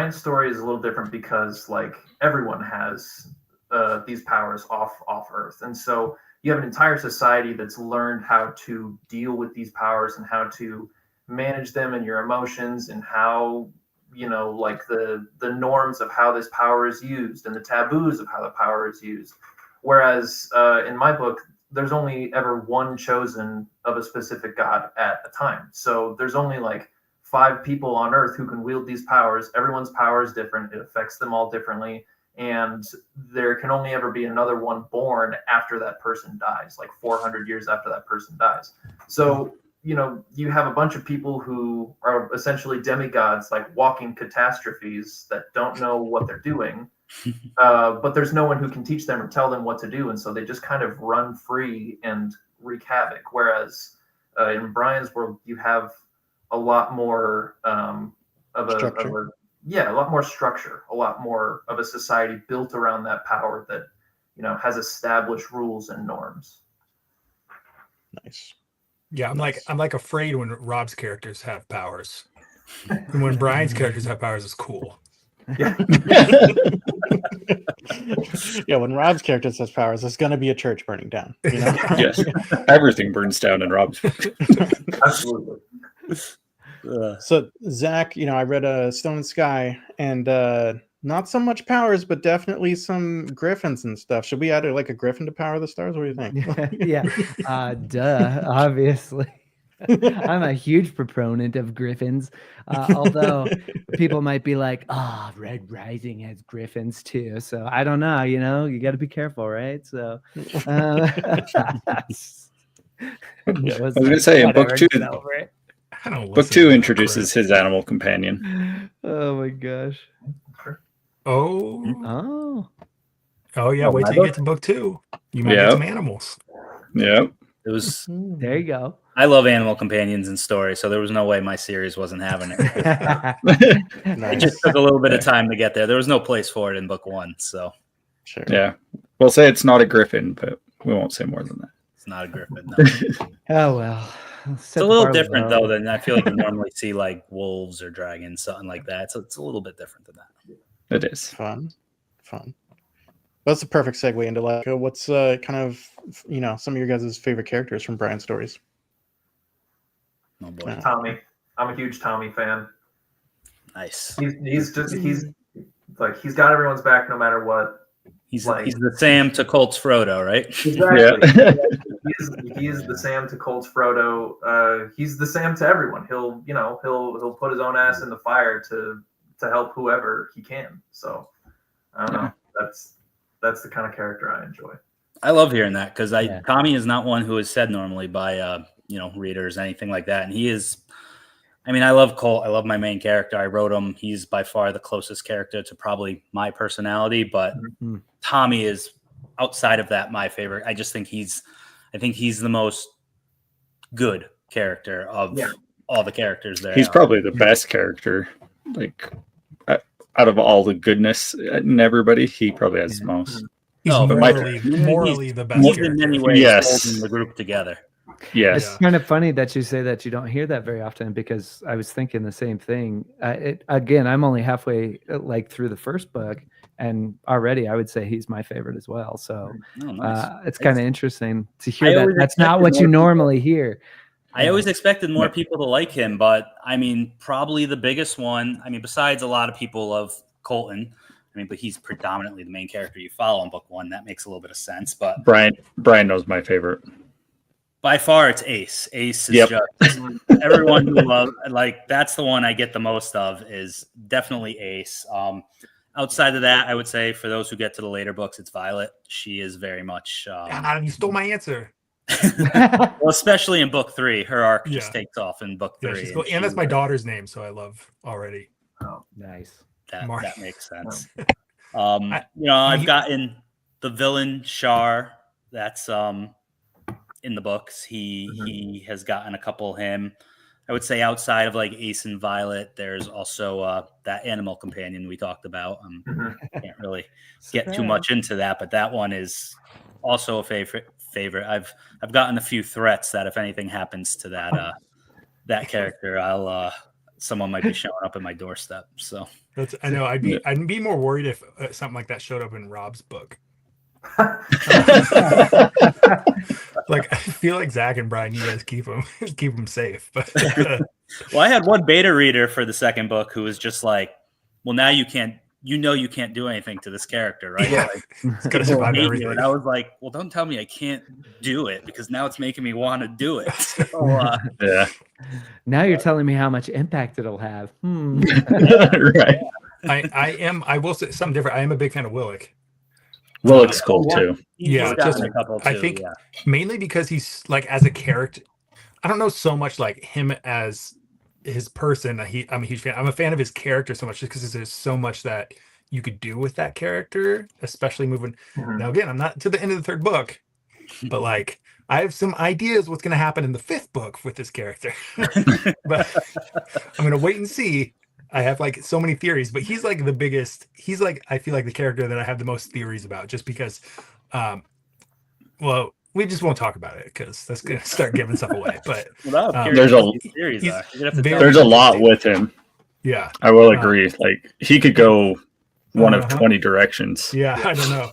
story is a little different because like everyone has these powers off Earth, and so you have an entire society that's learned how to deal with these powers and how to manage them and your emotions, and how like the norms of how this power is used and the taboos of how the power is used. Whereas in my book, there's only ever one chosen of a specific god at a time. So there's only like 5 people on Earth who can wield these powers. Everyone's power is different. It affects them all differently. And there can only ever be another one born after that person dies, like 400 years after that person dies. So, you have a bunch of people who are essentially demigods, like walking catastrophes that don't know what they're doing. But there's no one who can teach them or tell them what to do, and so they just kind of run free and wreak havoc. Whereas in Brian's world, you have a lot more a lot more structure, a lot more of a society built around that power that has established rules and norms. Nice. Yeah, I'm like afraid when Rob's characters have powers, and when Brian's characters have powers, it's cool. Yeah. Yeah, when Rob's character says powers, there's going to be a church burning down. You know? Yes, everything burns down in Rob's. Absolutely. So Zach, I read Stone and Sky, and not so much powers, but definitely some griffins and stuff. Should we add like a griffin to Power of the Stars? What do you think? Yeah, duh, obviously. I'm a huge proponent of griffins, although people might be like, "Oh, Red Rising has griffins too." So I don't know. You got to be careful, right? So, I was gonna say in book two. Book 2 introduces his animal companion. Oh my gosh. Oh Oh. yeah! Wait till you get to book 2. You might get some animals. Yep. It was. There you go. I love animal companions in stories, so there was no way my series wasn't having it. It just took a little bit of time to get there. There was no place for it in book 1, so. Sure. Yeah. We'll say it's not a griffin, but we won't say more than that. It's not a griffin. No. Oh well. It's a little different though than I feel like you normally see like wolves or dragons, something like that. So it's a little bit different than that. It is fun. That's a perfect segue into like what's kind of some of your guys' favorite characters from Bryan stories. Oh boy, Tommy. I'm a huge Tommy fan. Nice. He's got everyone's back no matter what. He's the Sam to Colt's Frodo, right? Exactly. Yeah. He's the Sam to Colt's Frodo. He's the Sam to everyone. He'll put his own ass in the fire to help whoever he can. So I don't know. That's the kind of character I enjoy. I love hearing that because Tommy is not one who is said normally by readers, anything like that, and he is. I mean, I love Colt. I love my main character. I wrote him. He's by far the closest character to probably my personality, but Tommy is outside of that my favorite. I think he's the most good character of all the characters there. He's probably the best character. Like out of all the goodness in everybody, he probably has the most. He's morally the best character. In many ways, holding the group together. Yes. It's kind of funny that you say that. You don't hear that very often because I was thinking the same thing. Again, I'm only halfway through the first book, and already I would say he's my favorite as well. So it's kind of interesting to hear that. That's not what you normally hear. I always expected more people to like him, but I mean, probably the biggest one. I mean, besides a lot of people love Colton. I mean, but he's predominantly the main character you follow in book 1. That makes a little bit of sense. But Brian knows my favorite. By far, it's Ace. Ace is just everyone who loves, that's the one I get the most of is definitely Ace. Outside of that, I would say for those who get to the later books, it's Violet. She is very much. You stole my answer. Well, especially in book 3, her arc just takes off in book 3. And that's my daughter's name, so I love already. Oh, nice. That makes sense. I've gotten the villain Shar. That's in the books. He has gotten a couple of him. I would say outside of like Ace and Violet, there's also that animal companion we talked about. Can't really get too much into that, but that one is also a favorite. I've gotten a few threats that if anything happens to that character, someone might be showing up at my doorstep. So I know I'd be more worried if something like that showed up in Rob's book. Like I feel like Zach and Brian, you guys keep them safe. But well, I had one beta reader for the second book who was just like, "Well, now you can't do anything to this character, right? Yeah, it's gonna survive everything." And I was like, "Well, don't tell me I can't do it because now it's making me want to do it." So, yeah. Now you're telling me how much impact it'll have. Right. I will say something different. I am a big fan of Willick. Willick's cool too. I think mainly because he's like as a character. I don't know so much like him as his person. I'm a huge fan. I'm a fan of his character so much just because there's so much that you could do with that character, especially moving. Now again, I'm not to the end of the 3rd book, but like I have some ideas what's going to happen in the 5th book with this character. But I'm going to wait and see. I have like so many theories, but he's like the biggest. He's like I feel like the character that I have the most theories about, just because. Well, we just won't talk about it because that's gonna start giving stuff away. But there's a lot with him. Yeah. I will agree. Like he could go one of Uh-huh. 20 directions. Yeah, I don't know.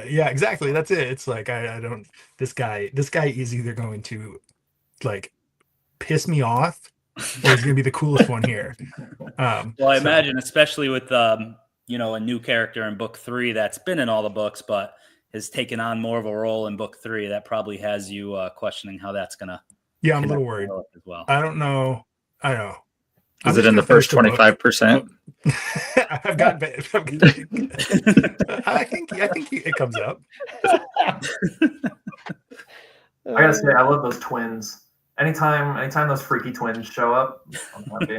Yeah, exactly. That's it. It's like I don't. This guy is either going to like piss me off, or he's gonna be the coolest one here. Well, I imagine, especially with a new character in book 3 that's been in all the books, but has taken on more of a role in book 3. That probably has you questioning how that's gonna. Yeah, I'm a little worried as well. I don't know. I know. Is it in the first 25%? I've got. I think it comes up. I gotta say, I love those twins. Anytime those freaky twins show up, I'm happy.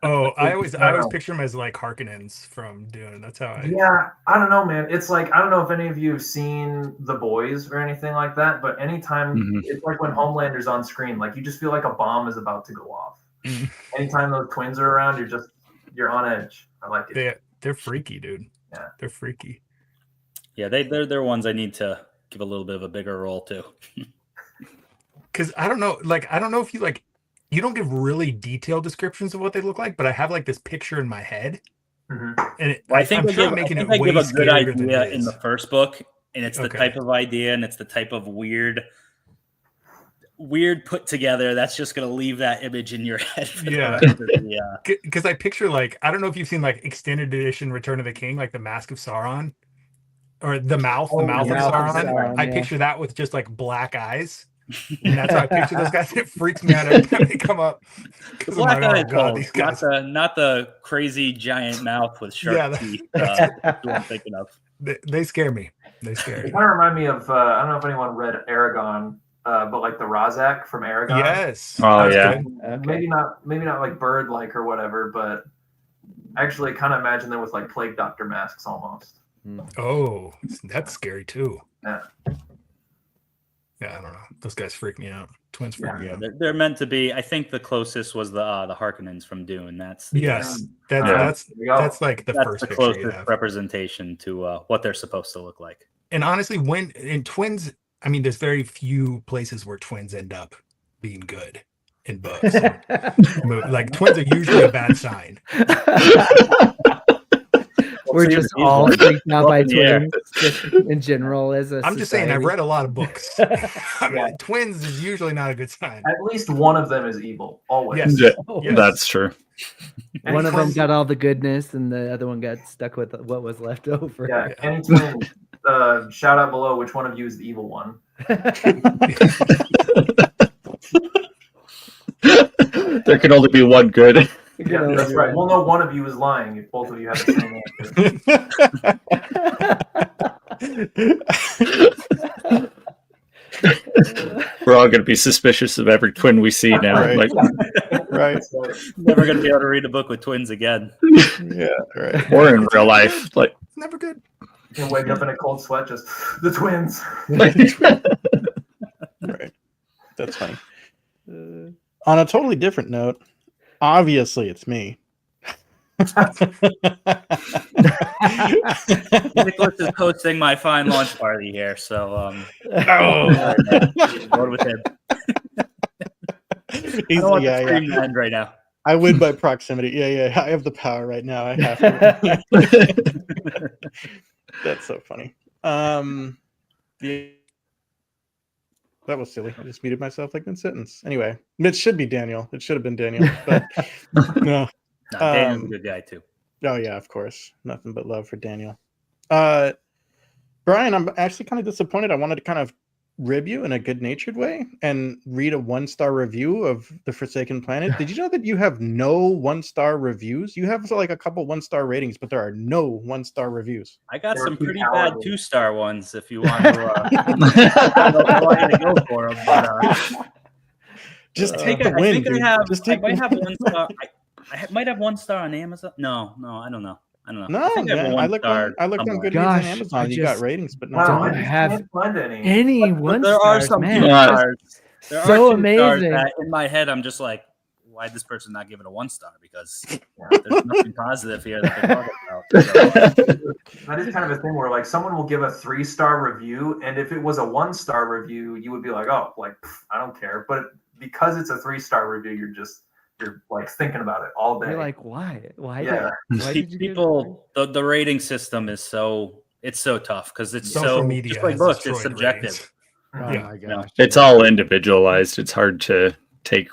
Oh, I always picture them as like Harkonnens from Dune. That's how I. Yeah, I don't know, man. It's like, I don't know if any of you have seen The Boys or anything like that, but anytime it's like when Homelander's on screen, like you just feel like a bomb is about to go off. Anytime those twins are around, you're on edge. I like it. They're freaky, dude. Yeah, they're freaky. Yeah, they're ones I need to give a little bit of a bigger role to. Because I don't know if you don't give really detailed descriptions of what they look like, but I have like this picture in my head, and I think I'm making it way give a good scarier than idea it in is. the first book, and it's the type of idea, and it's the type of weird put together that's just going to leave that image in your head. Because I picture like, I don't know if you've seen like extended edition Return of the King, like the Mask of Sauron, or the mouth of Sauron. I picture that with just like black eyes. And that's how I picture those guys. It freaks me out every time they come up. Black like, eyes, these guys. Not the crazy giant mouth with sharp teeth. I'm thinking of. They scare me. They scare me. They kind of remind me of I don't know if anyone read Aragon, but like the Razak from Aragon. Yes. Oh yeah. Maybe not like bird like or whatever, but actually kind of imagine them with like plague doctor masks almost. Oh, that's scary too. Yeah. Yeah, I don't know. Those guys freak me out. Twins freak me out. They're meant to be. I think the closest was the Harkonnens from Dune. That's that's like the first the picture closest representation to what they're supposed to look like. And honestly, when in twins, I mean, there's very few places where twins end up being good in books. Like twins are usually a bad sign. We're just all freaked out by twins just in general. I'm just saying, I've read a lot of books. I mean, twins is usually not a good sign. At least one of them is evil, always. Yes. Yes. That's true. One of them got all the goodness, and the other one got stuck with what was left over. Yeah, any twin, shout out below which one of you is the evil one. There can only be one good. Yeah, that's right. We'll know one of you is lying if both of you have the same answer. We're all going to be suspicious of every twin we see now. Right. Right. Never going to be able to read a book with twins again. Yeah, right. Or in real life. Like, it's never good. You wake up in a cold sweat, just the twins. Right. That's funny. On a totally different note, obviously it's me. Nicholas is hosting my fine launch party here, so going with him. He's, I don't want to scream the end right now. I win by proximity. Yeah. I have the power right now. I have to. That's so funny. That was silly. I just muted myself like mid-sentence. Anyway, it should be Daniel. It should have been Daniel, but no. Daniel's a good guy too. Oh yeah, of course. Nothing but love for Daniel. Brian, I'm actually kind of disappointed. I wanted to kind of rib you in a good-natured way and read a 1-star review of The Forsaken Planet. Did you know that you have no 1-star reviews? You have like a couple 1-star ratings, but there are no 1-star reviews. I got some pretty bad 2-star ones if you want to. I don't to go for them, but just take the win, dude. I might have 1 star. I might have 1 star on Amazon. No, I don't know. No, I looked on good reviews on Amazon. You got ratings, but I don't have any 1 There are some man. 2 stars. There so are 2 stars amazing. that in my head, I'm just like, why did this person not give it a 1 star? Because there's nothing positive here that they're talking about. So. That is kind of a thing where like someone will give a 3-star review, and if it was a 1-star review, you would be like, oh, like I don't care. But because it's a 3-star review, you're just you're like thinking about it all day. You're like, why? Why? Yeah. Why did you People, the rating system is so tough because it's Social so media just like has books, it's destroyed subjective. ratings. Oh Yeah. my No. gosh. It's all individualized. It's hard to take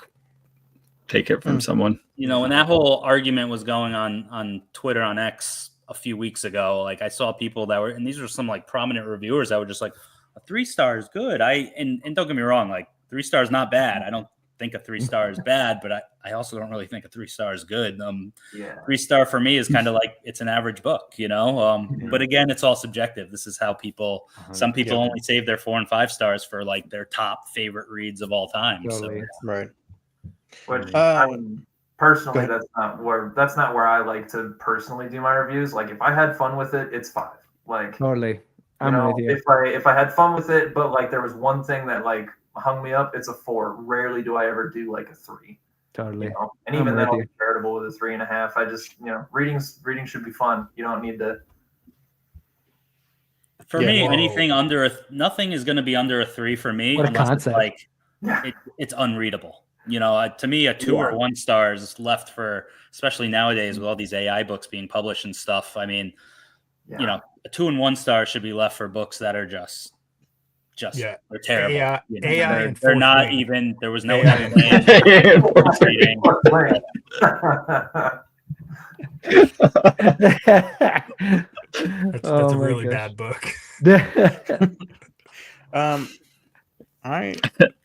it from someone. You know, when that whole argument was going on Twitter, on X a few weeks ago, like I saw people that were, and these were some like prominent reviewers that were just like, a 3-star is good. And don't get me wrong, like 3-star is not bad. I don't think a 3-star is bad, but I also don't really think a 3-star is good. 3-star for me is kind of like it's an average book, you know. But again, it's all subjective. This is how people. Some people only save their 4 and 5 stars for like their top favorite reads of all time. Totally. So Right. Which I mean, personally, Go that's not where I like to personally do my reviews. Like if I had fun with it, it's 5. Like Totally. you I'm know, with you. if I had fun with it, but like there was one thing that like hung me up, it's a 4. Rarely do I ever do like a 3. Totally. You know? And I'm even then, with I'll you. be charitable with a 3.5. I just, you know, reading should be fun. You don't need to. for Yeah, me, whoa. anything under nothing is going to be under a 3 for me What a unless concept. it's like it's unreadable. You know, to me, a 2 or 1 star is left for, especially nowadays with all these AI books being published and stuff. I mean, you know, a 2 and 1 star should be left for books that are just Yeah. they're terrible. AI, you know, AI they're, and they're fourth not wing. even. There was no AI end and- reading. That's Oh a my really gosh. bad book.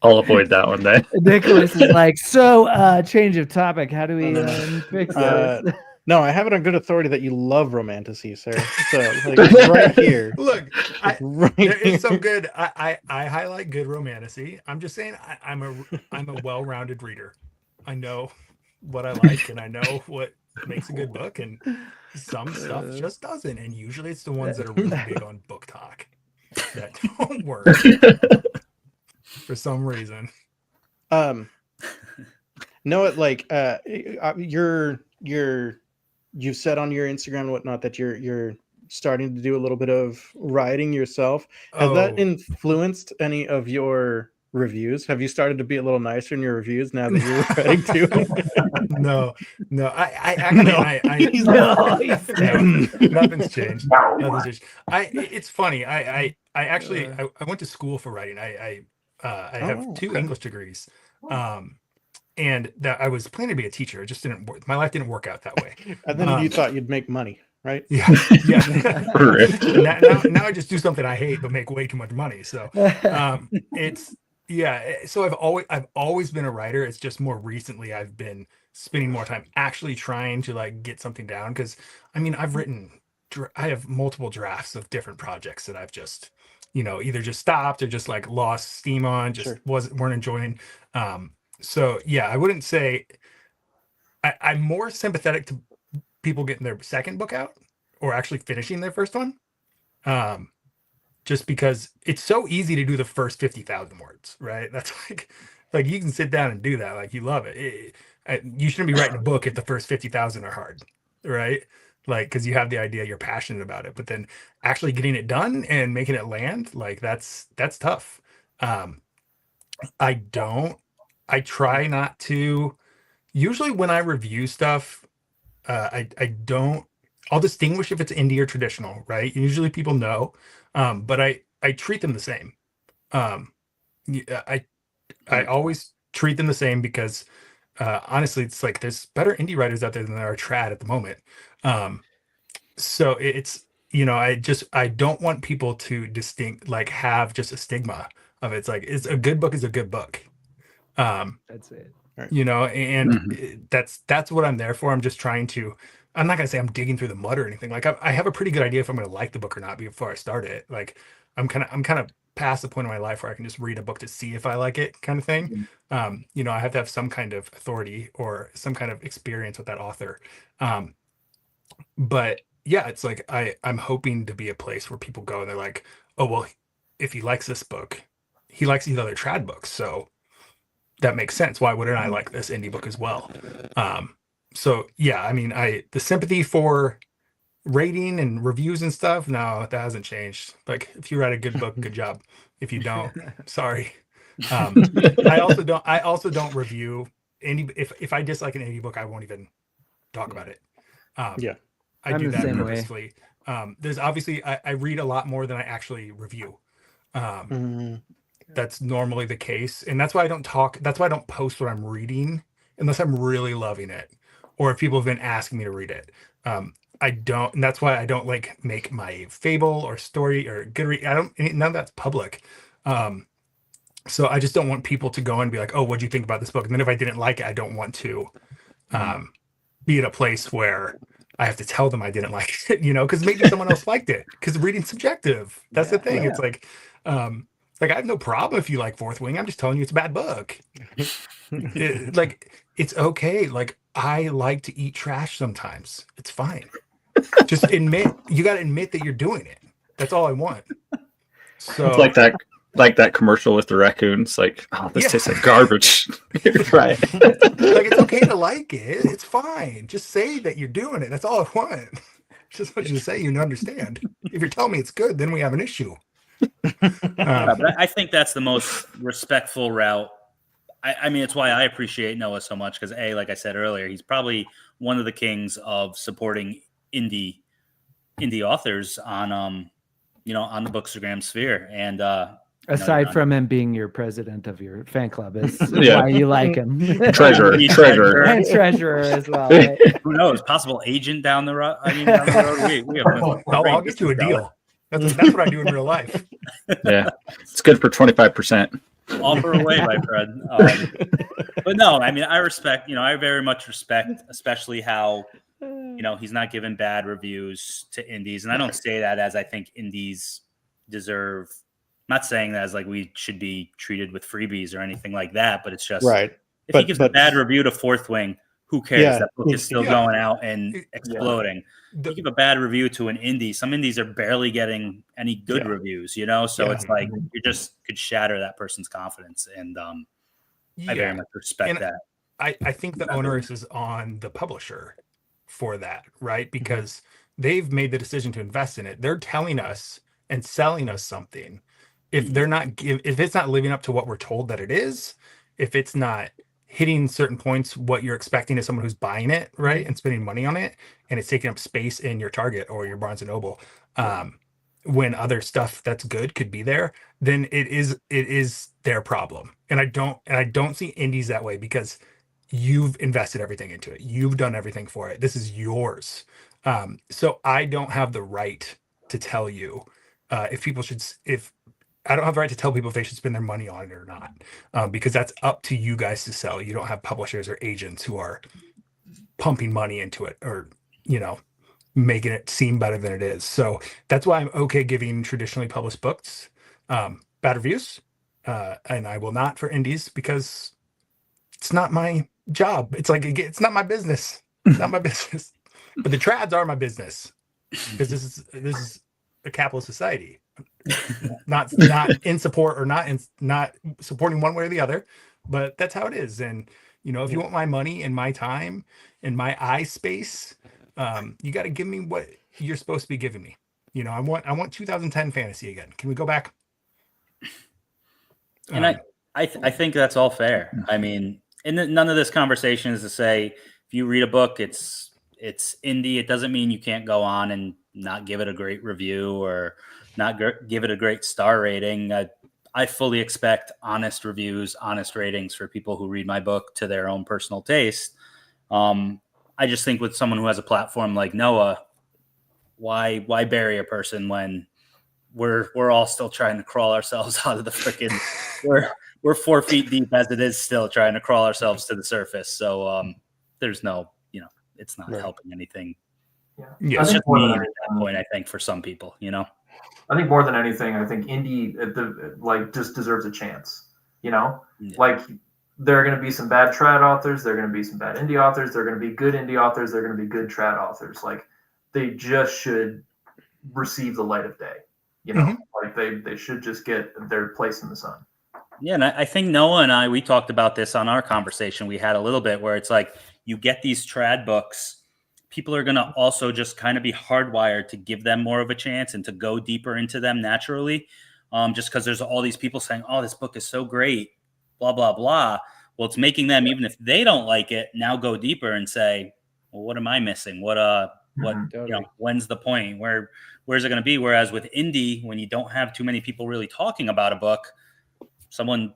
I'll avoid that one then. Nicholas is like, so change of topic. How do we No. fix Uh, this? No, I have it on good authority that you love romantasy, sir. So like, it's right here. Look, It's right there here. is some good. I highlight good romantasy. I'm just saying I'm a well-rounded reader. I know what I like and I know what makes a good book, and some stuff just doesn't. And usually it's the ones that are really big on book talk that don't work for some reason. No, it like you've said on your Instagram and whatnot that you're starting to do a little bit of writing yourself. Has that influenced any of your reviews? Have you started to be a little nicer in your reviews now that you're writing too? No. I actually nothing's changed. Nothing's changed. It's funny. I actually I went to school for writing. I have 2 English degrees. And that I was planning to be a teacher. It just didn't work. My life didn't work out that way. And then you thought you'd make money, right? Yeah. now I just do something I hate but make way too much money. So it's so I've always been a writer. It's just more recently I've been spending more time actually trying to like get something down, because I mean I have multiple drafts of different projects that I've just, you know, either just stopped or just like lost steam on, just weren't enjoying. So yeah, I wouldn't say I'm more sympathetic to people getting their second book out or actually finishing their first one. Just because it's so easy to do the first 50,000 words, right? That's like you can sit down and do that. Like you love it. You shouldn't be writing a book if the first 50,000 are hard, right? Like, cause you have the idea, you're passionate about it, but then actually getting it done and making it land, like that's tough. I try not to. Usually when I review stuff, I'll distinguish if it's indie or traditional, right? Usually people know, but I treat them the same. I always treat them the same because honestly, it's like there's better indie writers out there than there are trad at the moment. So it's, you know, I don't want people to have just a stigma of it. It's like it's a good book is a good book. That's it. You know, and that's what I'm there for. I'm just trying to. I'm not gonna say I'm digging through the mud or anything. Like I have a pretty good idea if I'm gonna like the book or not before I start it. Like I'm kind of past the point in my life where I can just read a book to see if I like it, kind of thing. You know, I have to have some kind of authority or some kind of experience with that author. But yeah, it's like I'm hoping to be a place where people go and they're like, oh well, if he likes this book, he likes these other trad books, so that makes sense. Why wouldn't I like this indie book as well? So yeah, I mean, the sympathy for rating and reviews and stuff, no, that hasn't changed. Like if you write a good book, good job. If you don't, sorry. I also don't review if I dislike an indie book, I won't even talk about it. Yeah. I I'm do the that same way. purposefully. There's obviously I read a lot more than I actually review. That's normally the case, and that's why I don't talk. That's why I don't post what I'm reading unless I'm really loving it, or if people have been asking me to read it. I don't, and that's why I don't like make my Fable or story or Goodreads. None of that's public. So I just don't want people to go and be like, "Oh, what do you think about this book?" And then if I didn't like it, I don't want to be in a place where I have to tell them I didn't like it, because maybe someone else liked it. Because reading's subjective. That's the thing. Yeah. It's like I have no problem if you like Fourth Wing. I'm just telling you it's a bad book. It's okay. Like, I like to eat trash sometimes. It's fine. Just you got to admit that you're doing it. That's all I want. So It's like that commercial with the raccoons. Like, oh, this tastes like garbage. Right. it's okay to like it. It's fine. Just say that you're doing it. That's all I want. Just want you to say you understand. If you're telling me it's good, then we have an issue. But I think that's the most respectful route. I mean, it's why I appreciate Noah so much because, like I said earlier, he's probably one of the kings of supporting indie authors on on the Bookstagram sphere. And aside from him being your president of your fan club, is Yeah. why you like him. Treasurer. And treasurer as well. Right? Who knows? Possible agent down the road. I mean, down the road, we have. I'll get you a deal. That's what I do in real life. Yeah, it's good for 25%. Offer away, my friend. But no, I mean, I respect. I very much respect, especially how he's not giving bad reviews to indies, and I don't say that as I think indies deserve. I'm not saying that as like we should be treated with freebies or anything like that, but it's just Right. If he gives a bad review to Fourth Wing, who cares? Yeah. That book is still going out and exploding. You give a bad review to an indie. Some indies are barely getting any good reviews, So it's like you just could shatter that person's confidence, and I very much respect that. I think the onus is on the publisher for that, right? Because they've made the decision to invest in it. They're telling us and selling us something. If it's not living up to what we're told that it is, if it's not hitting certain points, what you're expecting as someone who's buying it, right, and spending money on it, and it's taking up space in your Target or your Barnes and Noble, when other stuff that's good could be there, then it is their problem. And I don't see indies that way because you've invested everything into it. You've done everything for it. This is yours. So I don't have the right to tell you if I don't have the right to tell people if they should spend their money on it or not, because that's up to you guys to sell. You don't have publishers or agents who are pumping money into it or, making it seem better than it is. So that's why I'm okay giving traditionally published books bad reviews, and I will not for indies because it's not my job. It's like it's not my business. It's not my business. But the trads are my business because this is a capitalist society. not in support or not supporting one way or the other, but that's how it is. And if you want my money and my time and my eye space, you got to give me what you're supposed to be giving me. I want 2010 fantasy again. Can we go back? And I think that's all fair. I mean, and none of this conversation is to say if you read a book, it's indie. It doesn't mean you can't go on and not give it a great review or not give it a great star rating. I fully expect honest reviews, honest ratings for people who read my book to their own personal taste. I just think with someone who has a platform like Noah, why bury a person when we're all still trying to crawl ourselves out of the freaking we're 4 feet deep as it is still trying to crawl ourselves to the surface. So there's no, it's not helping anything. Yeah. It's just me at that point, I think, for some people, I think more than anything, I think indie just deserves a chance. Like there are going to be some bad trad authors, there are going to be some bad indie authors, there are going to be good indie authors, there are going to be good trad authors. Like they just should receive the light of day. Like they should just get their place in the sun. Yeah, and I think Noah and I, we talked about this on our conversation we had a little bit, where it's like you get these trad books, people are going to also just kind of be hardwired to give them more of a chance and to go deeper into them naturally, just because there's all these people saying, oh, this book is so great, blah, blah, blah. Well, it's making them, even if they don't like it, now go deeper and say, well, what am I missing? What when's the point? Where's it going to be? Whereas with indie, when you don't have too many people really talking about a book, someone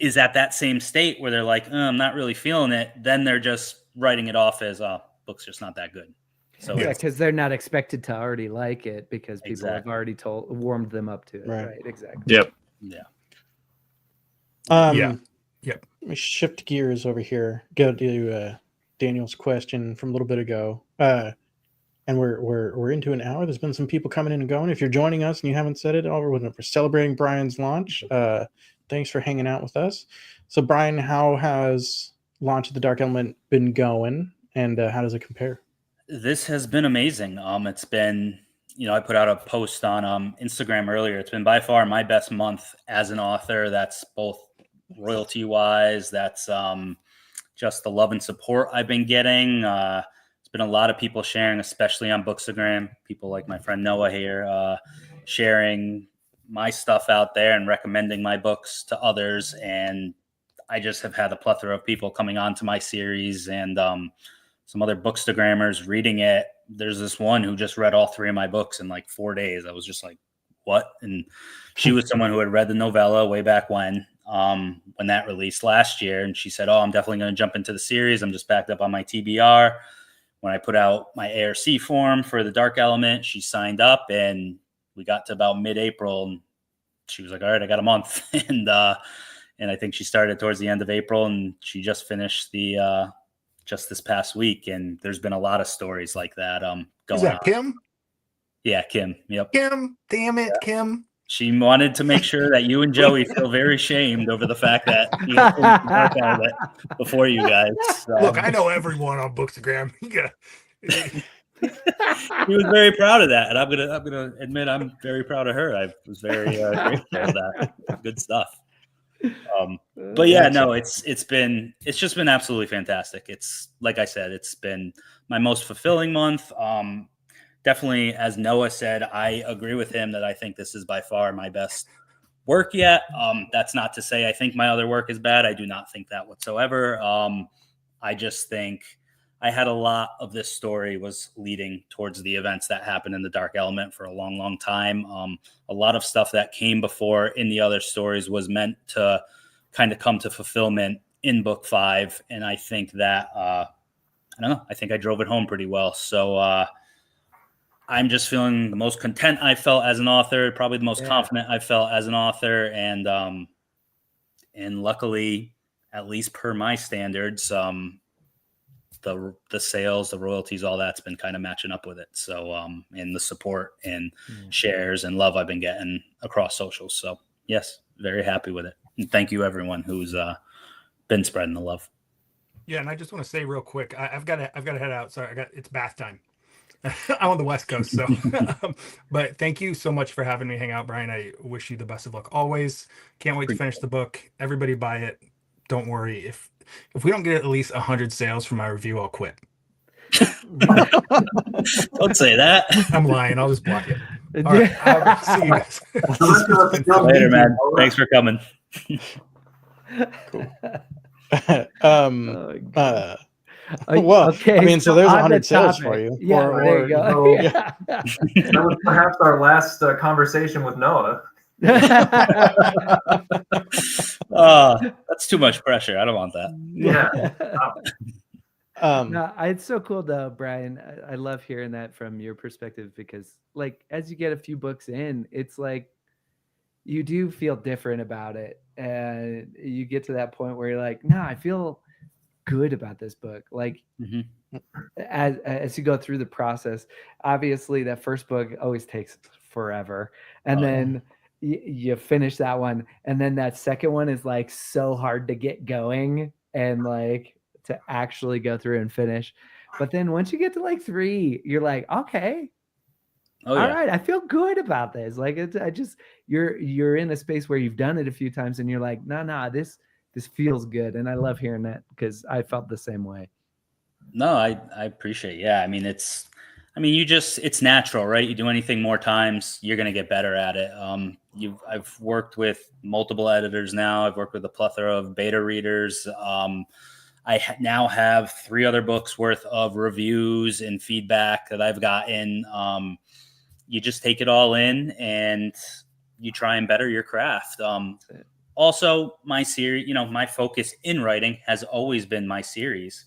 is at that same state where they're like, I'm not really feeling it. Then they're just writing it off as, book's just not that good. So yeah, because they're not expected to already like it because people have already warmed them up to it. Right. Exactly. Yep. Yeah. Let me shift gears over here. Go to Daniel's question from a little bit ago. And we're into an hour. There's been some people coming in and going. If you're joining us and you haven't said it, we're celebrating Bryan's launch. Thanks for hanging out with us. So, Bryan, how has launch of the Dark Element been going, and how does it compare? This has been amazing. It's been, I put out a post on Instagram earlier. It's been by far my best month as an author. That's both royalty wise. That's just the love and support I've been getting. It's been a lot of people sharing, especially on Bookstagram. People like my friend Noah here, sharing my stuff out there and recommending my books to others. And I just have had a plethora of people coming on to my series, and some other Bookstagrammers reading it. There's this one who just read all 3 of my books in like 4 days. I was just like, what? And she was someone who had read the novella way back when that released last year. And she said, I'm definitely going to jump into the series. I'm just backed up on my TBR. When I put out my ARC form for the Dark Element, she signed up, and we got to about mid-April, and she was like, all right, I got a month. And I think she started towards the end of April, and she just finished just this past week. And there's been a lot of stories like that going Is that on. Kim? Yeah, Kim. Yep. Kim, damn it, Yeah. Kim. She wanted to make sure that you and Joey feel very shamed over the fact that you work on it before you guys. Look, I know everyone on Bookstagram. She was very proud of that, and I'm gonna admit I'm very proud of her. I was very grateful of that. Good stuff. But yeah, no, it's just been absolutely fantastic. It's like I said, it's been my most fulfilling month. Definitely, as Noah said, I agree with him that I think this is by far my best work yet. That's not to say I think my other work is bad. I do not think that whatsoever. I just think I had a lot of this story was leading towards the events that happened in the Dark Element for a long, long time. A lot of stuff that came before in the other stories was meant to kind of come to fulfillment in book 5. And I think that, I don't know, I think I drove it home pretty well. So I'm just feeling the most content I felt as an author, probably the most confident I felt as an author. And luckily, at least per my standards, the sales, the royalties, all that's been kind of matching up with it. So, and the support and shares and love I've been getting across socials. So yes, very happy with it. And thank you everyone who's been spreading the love. Yeah. And I just want to say real quick, I've got to head out. Sorry. It's bath time. I'm on the West Coast. So, but thank you so much for having me hang out, Bryan. I wish you the best of luck always. Can't wait to finish the book. Everybody buy it. Don't worry. If we don't get at least 100 sales from my review, I'll quit. Don't say that. I'm lying. I'll just block it. All right. I'll see you guys. Later, man. Thanks for coming. Cool. Well, okay, I mean, so there's 100 sales for you. Yeah, there you go. Yeah. That was perhaps our last conversation with Noah. That's too much pressure. I don't want that. Yeah. No, it's so cool though, Bryan. I love hearing that from your perspective, because like as you get a few books in, it's like you do feel different about it, and you get to that point where you're like, no, I feel good about this book. Like as you go through the process, obviously that first book always takes forever, and then you finish that one, and then that second one is like so hard to get going and like to actually go through and finish. But then once you get to like 3, you're like, okay, all right, I feel good about this. Like you're in a space where you've done it a few times and you're like, no, this feels good. And I love hearing that, because I felt the same way. No, I appreciate it. Yeah. I I mean, it's natural, right? You do anything more times, you're going to get better at it. I've worked with multiple editors now. I've worked with a plethora of beta readers. Now have 3 other books worth of reviews and feedback that I've gotten. You just take it all in and you try and better your craft. Also, my series, my focus in writing has always been my series.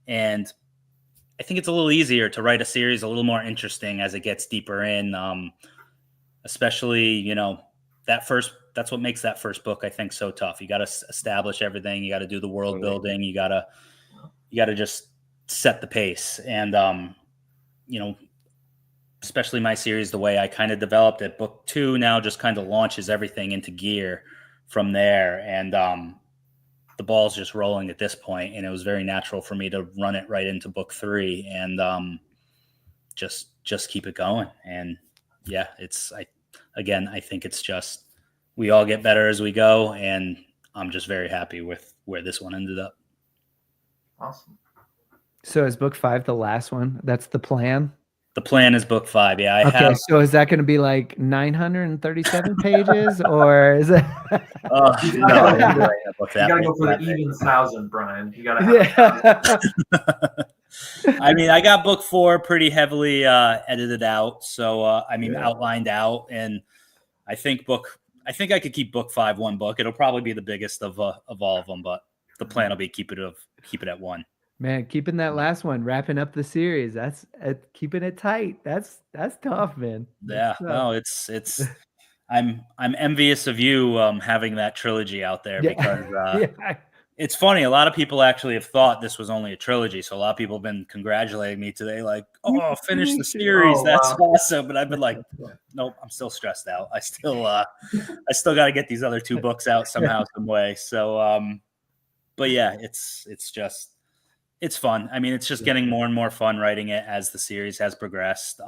And I think it's a little easier to write a series a little more interesting as it gets deeper in, especially, that's what makes that first book, I think, so tough. You got to establish everything. You got to do the world building. You got to just set the pace. And, especially my series, the way I kind of developed it, book 2 now just kind of launches everything into gear from there. And, the ball's just rolling at this point, and it was very natural for me to run it right into book 3 and just keep it going. And yeah, I think it's just we all get better as we go, and I'm just very happy with where this one ended up. Awesome. So is book 5 the last one? That's the plan? The plan is book 5. Yeah, So is that going to be like 937 pages, or is it? No, you gotta go for the even 1,000, Brian. You gotta have I mean, I got book 4 pretty heavily edited out, so outlined out, and I think I could keep book 5 one book. It'll probably be the biggest of all of them, but the plan will be keep it at 1. Man, keeping that last one, wrapping up the series, that's keeping it tight. That's tough, man. That's tough. No, it's I'm envious of you having that trilogy out there because it's funny. A lot of people actually have thought this was only a trilogy. So a lot of people have been congratulating me today, like, "Oh, finish the series. That's awesome." But I've been like, "Nope, I'm still stressed out. I still got to get these other 2 books out somehow, some way." So, but yeah, it's fun. I mean, it's just getting more and more fun writing it as the series has progressed.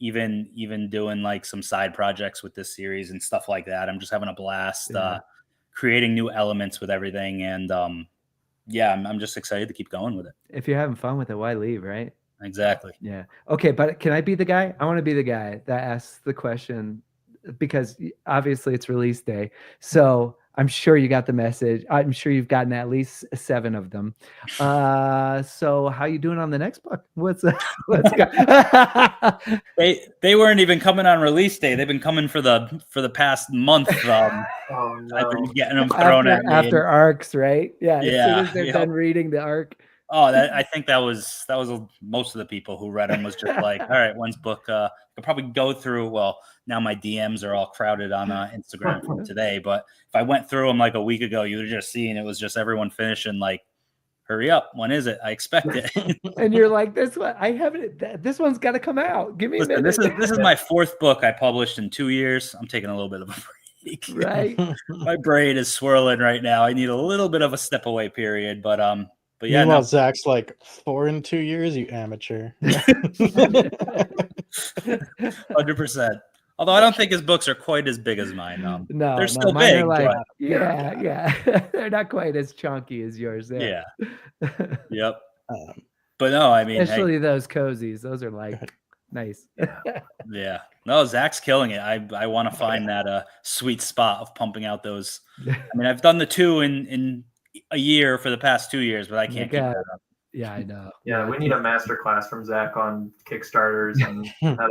Even doing like some side projects with this series and stuff like that. I'm just having a blast creating new elements with everything. And I'm just excited to keep going with it. If you're having fun with it, why leave, right? Exactly. Yeah. Okay, but can I be the guy? I want to be the guy that asks the question because obviously it's release day. So I'm sure you got the message. I'm sure you've gotten at least 7 of them. So how you doing on the next book? Let's go. They weren't even coming on release day. They've been coming for the past month. I've been getting them thrown at me after arcs, right? Yeah. Yeah. As soon as they're done reading the arc. Oh, I think that was most of the people who read them was just like, all right, when's book? I'll probably go through. Well, now my DMs are all crowded on Instagram from today. But if I went through them like a week ago, you would have just seen it was just everyone finishing like, hurry up, when is it? I expect it. And you're like, this one, I haven't. This one's got to come out. Give me a minute. This is my 4th book I published in 2 years. I'm taking a little bit of a break. Right. My brain is swirling right now. I need a little bit of a step away period, but yeah. Meanwhile, Zach's like 4 in 2 years. You amateur. 100%. Although I don't think his books are quite as big as mine. No, they're still big. Like, yeah. They're not quite as chunky as yours. Yeah. Yep. But no, I mean, especially those cozies. Those are like nice. Yeah. No, Zach's killing it. I want to find that sweet spot of pumping out those. I mean, I've done the 2 in a year for the past 2 years, but I can't keep that up. Yeah, I know. Yeah, we need a master class from Zach on Kickstarters and how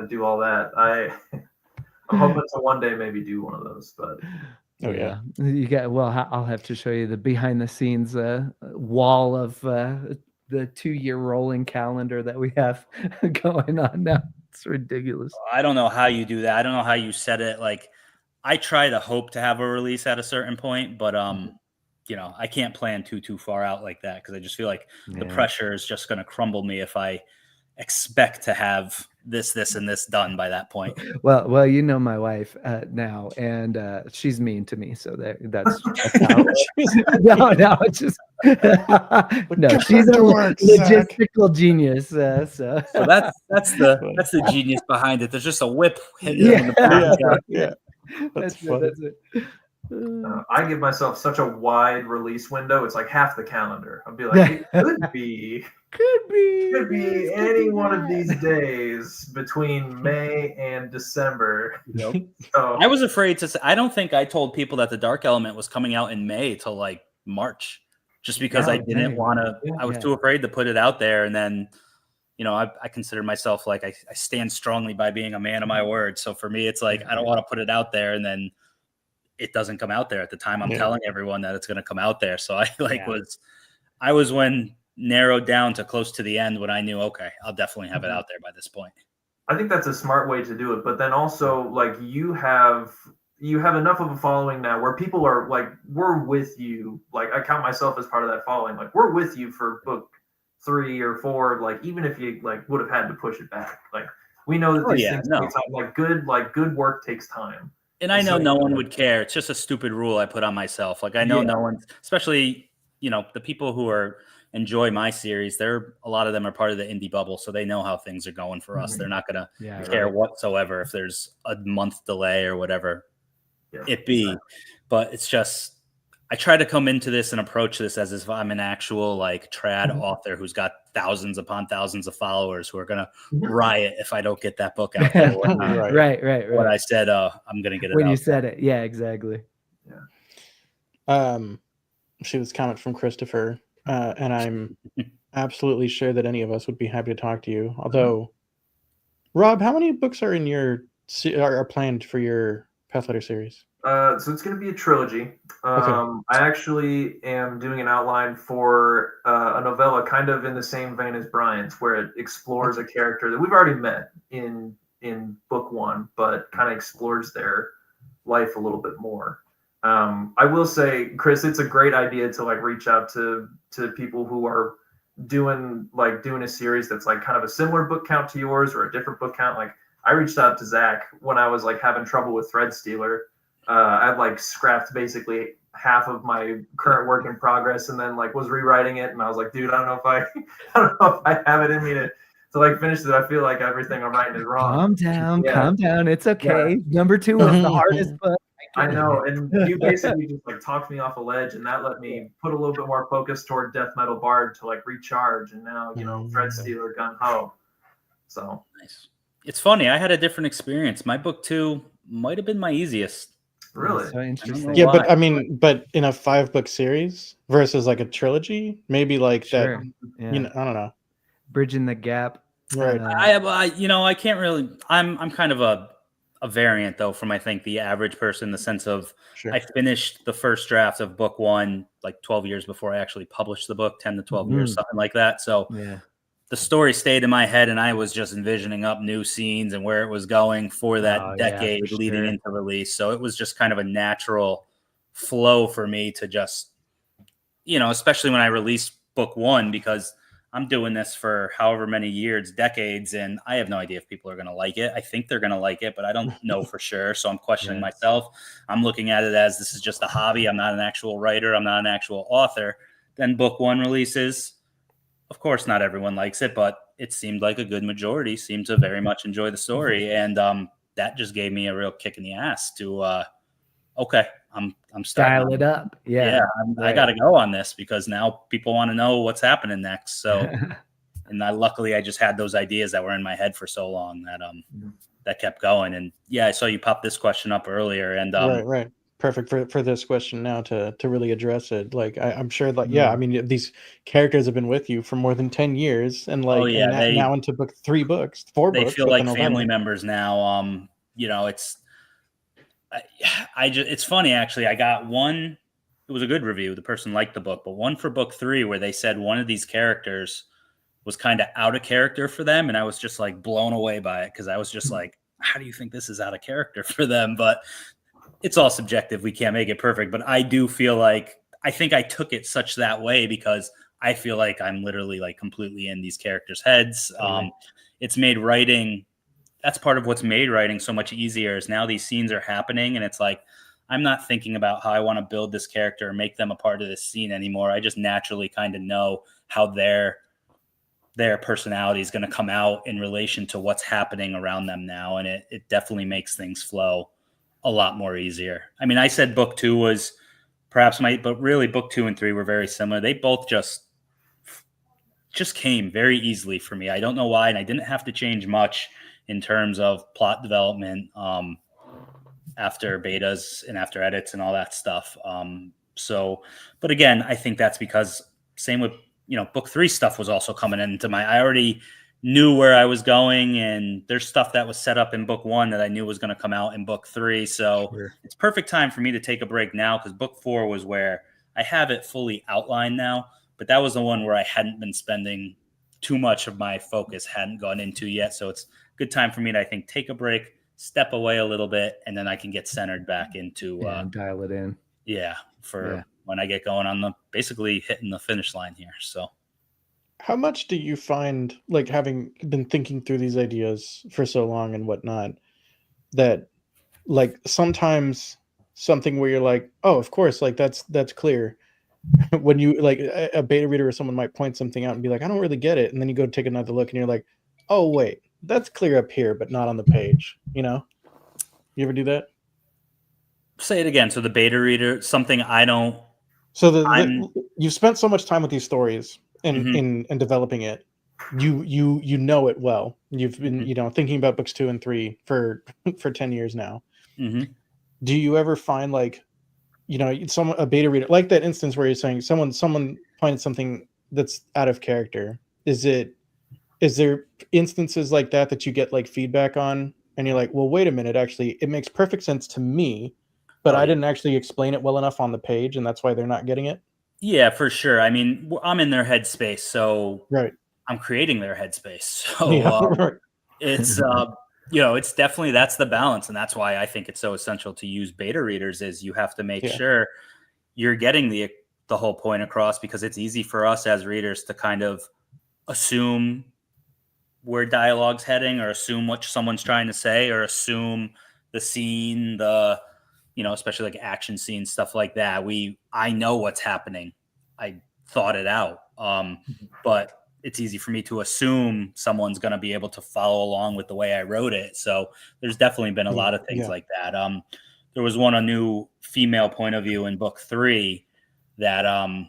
to do all that. I'm hoping to one day maybe do one of those, but you got. Well, I'll have to show you the behind the scenes wall of the 2-year rolling calendar that we have going on now. It's ridiculous. I don't know how you do that. I don't know how you set it. Like, I try to hope to have a release at a certain point, but I can't plan too far out like that because I just feel like the pressure is just going to crumble me if I expect to have this, and this done by that point. Well, you know my wife now, and she's mean to me, so that's how no, it's just no. She's a logistical genius. So that's the genius behind it. There's just a whip hidden in the back. Yeah. That's it. I give myself such a wide release window. It's like half the calendar. I'll be like, it could be. Could be. Could be any one of these days between May and December. Yep. So I was afraid to say, I don't think I told people that the Dark Element was coming out in May till like March, just because I didn't want to. I was too afraid to put it out there. And then, you know, I consider myself like I stand strongly by being a man of my word. So for me, it's like I don't want to put it out there and then it doesn't come out there at the time I'm telling everyone that it's going to come out there. So I was when narrowed down to close to the end when I knew, okay, I'll definitely have it out there by this point. I think that's a smart way to do it. But then also, like, you have enough of a following now where people are like, we're with you. Like, I count myself as part of that following. Like, we're with you for book 3 or 4. Like, even if you like would have had to push it back. Like, we know that these things take time. Like good work takes time. And I know no one would care. It's just a stupid rule I put on myself. Like, I know no one, especially, you know, the people who enjoy my series, a lot of them are part of the indie bubble, so they know how things are going for us. They're not going to care whatsoever if there's a month delay or whatever it be. But it's just, I try to come into this and approach this as if I'm an actual like trad author who's got thousands upon thousands of followers who are going to riot if I don't get that book out there. Right. What I said, I'm going to get it when out you said it. Yeah, exactly. She was a comment from Christopher. And I'm absolutely sure that any of us would be happy to talk to you. Although, Rob, how many books are are planned for your Pathlighter series? So it's going to be a trilogy. I actually am doing an outline for a novella kind of in the same vein as Bryan's, where it explores a character that we've already met in book 1, but kind of explores their life a little bit more. I will say, Chris, it's a great idea to like reach out to people who are doing a series that's like kind of a similar book count to yours or a different book count. Like, I reached out to Zach when I was like having trouble with Thread Stealer. I'd like scrapped basically half of my current work in progress and then like was rewriting it. And I was like, dude, I don't know if I have it in me to like finish it. I feel like everything I'm writing is wrong. Calm down. It's okay. Number 2 was the hardest book. I know, and you basically just like talked me off a ledge, and that let me put a little bit more focus toward Death Metal Bard to like recharge, and now Thread Stealer gun ho. So nice. It's funny. I had a different experience. My book 2 might have been my easiest. Really? So interesting. Yeah, but I mean, but in a 5-book series versus like a trilogy, maybe like that. Yeah. You know, I don't know. Bridging the gap. Right. I can't really. I'm kind of a variant though from I think the average person in the sense of I finished the first draft of book 1 like 12 years before I actually published the book, 10 to 12 years, something like that. So the story stayed in my head and I was just envisioning up new scenes and where it was going for that decade leading into release. So it was just kind of a natural flow for me to just, especially when I released book 1, because I'm doing this for however many years, decades, and I have no idea if people are going to like it. I think they're going to like it, but I don't know for sure. So I'm questioning myself. I'm looking at it as this is just a hobby. I'm not an actual writer. I'm not an actual author. Then book 1 releases. Of course, not everyone likes it, but it seemed like a good majority seemed to very much enjoy the story. And that just gave me a real kick in the ass to, I'm style it up. I got to go on this because now people want to know what's happening next. So, and luckily I just had those ideas that were in my head for so long that that kept going. And I saw you pop this question up earlier, and right, perfect for this question now to really address it. Like I'm sure, like I mean, these characters have been with you for more than 10 years, and like now into 4 books. They feel like family members now. It's funny actually. I got one. It was a good review. The person liked the book, but one for book 3 where they said one of these characters was kind of out of character for them, and I was just like blown away by it because I was just like, how do you think this is out of character for them? But it's all subjective. We can't make it perfect, but I do feel like I think I took it such that way because I feel like I'm literally like completely in these characters' heads. It's made writing. That's part of what's made writing so much easier is now these scenes are happening and it's like, I'm not thinking about how I want to build this character or make them a part of this scene anymore. I just naturally kind of know how their personality is going to come out in relation to what's happening around them now. And it definitely makes things flow a lot more easier. I mean, I said book 2 was perhaps but really book 2 and 3 were very similar. They both just just came very easily for me. I don't know why, and I didn't have to change much in terms of plot development after betas and after edits and all that stuff. So, but again, I think that's because same with, book 3 stuff was also coming into I already knew where I was going, and there's stuff that was set up in book 1 that I knew was going to come out in book 3. So It's perfect time for me to take a break now, because book 4 was where I have it fully outlined now, but that was the one where I hadn't been spending too much of my focus, hadn't gone into yet. So it's a good time for me to, I think, take a break, step away a little bit, and then I can get centered back into dial it in. When I get going on basically hitting the finish line here. So how much do you find, like, having been thinking through these ideas for so long and whatnot, that like sometimes something where you're like, oh, of course, like that's clear, when you like a beta reader or someone might point something out and be like, I don't really get it, and then you go take another look and you're like, oh wait, that's clear up here but not on the page, you ever do that? Say it again. So the beta reader, something I don't. So you've spent so much time with these stories in developing it, you know it well. You've been thinking about books 2 and 3 for 10 years now. Do you ever find, like, a beta reader, like that instance where you're saying someone pointed something that's out of character? Is there instances like that you get like feedback on and you're like, well, wait a minute, actually it makes perfect sense to me, but I didn't actually explain it well enough on the page, and that's why they're not getting it? Yeah, for sure. I mean, I'm in their headspace, so I'm creating their headspace. So it's it's definitely, that's the balance, and that's why I think it's so essential to use beta readers. Is you have to make sure you're getting the whole point across, because it's easy for us as readers to kind of assume where dialogue's heading, or assume what someone's trying to say, or assume the scene, especially like action scenes, stuff like that. I know what's happening. I thought it out. But it's easy for me to assume someone's going to be able to follow along with the way I wrote it. So there's definitely been a lot of things like that. There was a new female point of view in book 3 that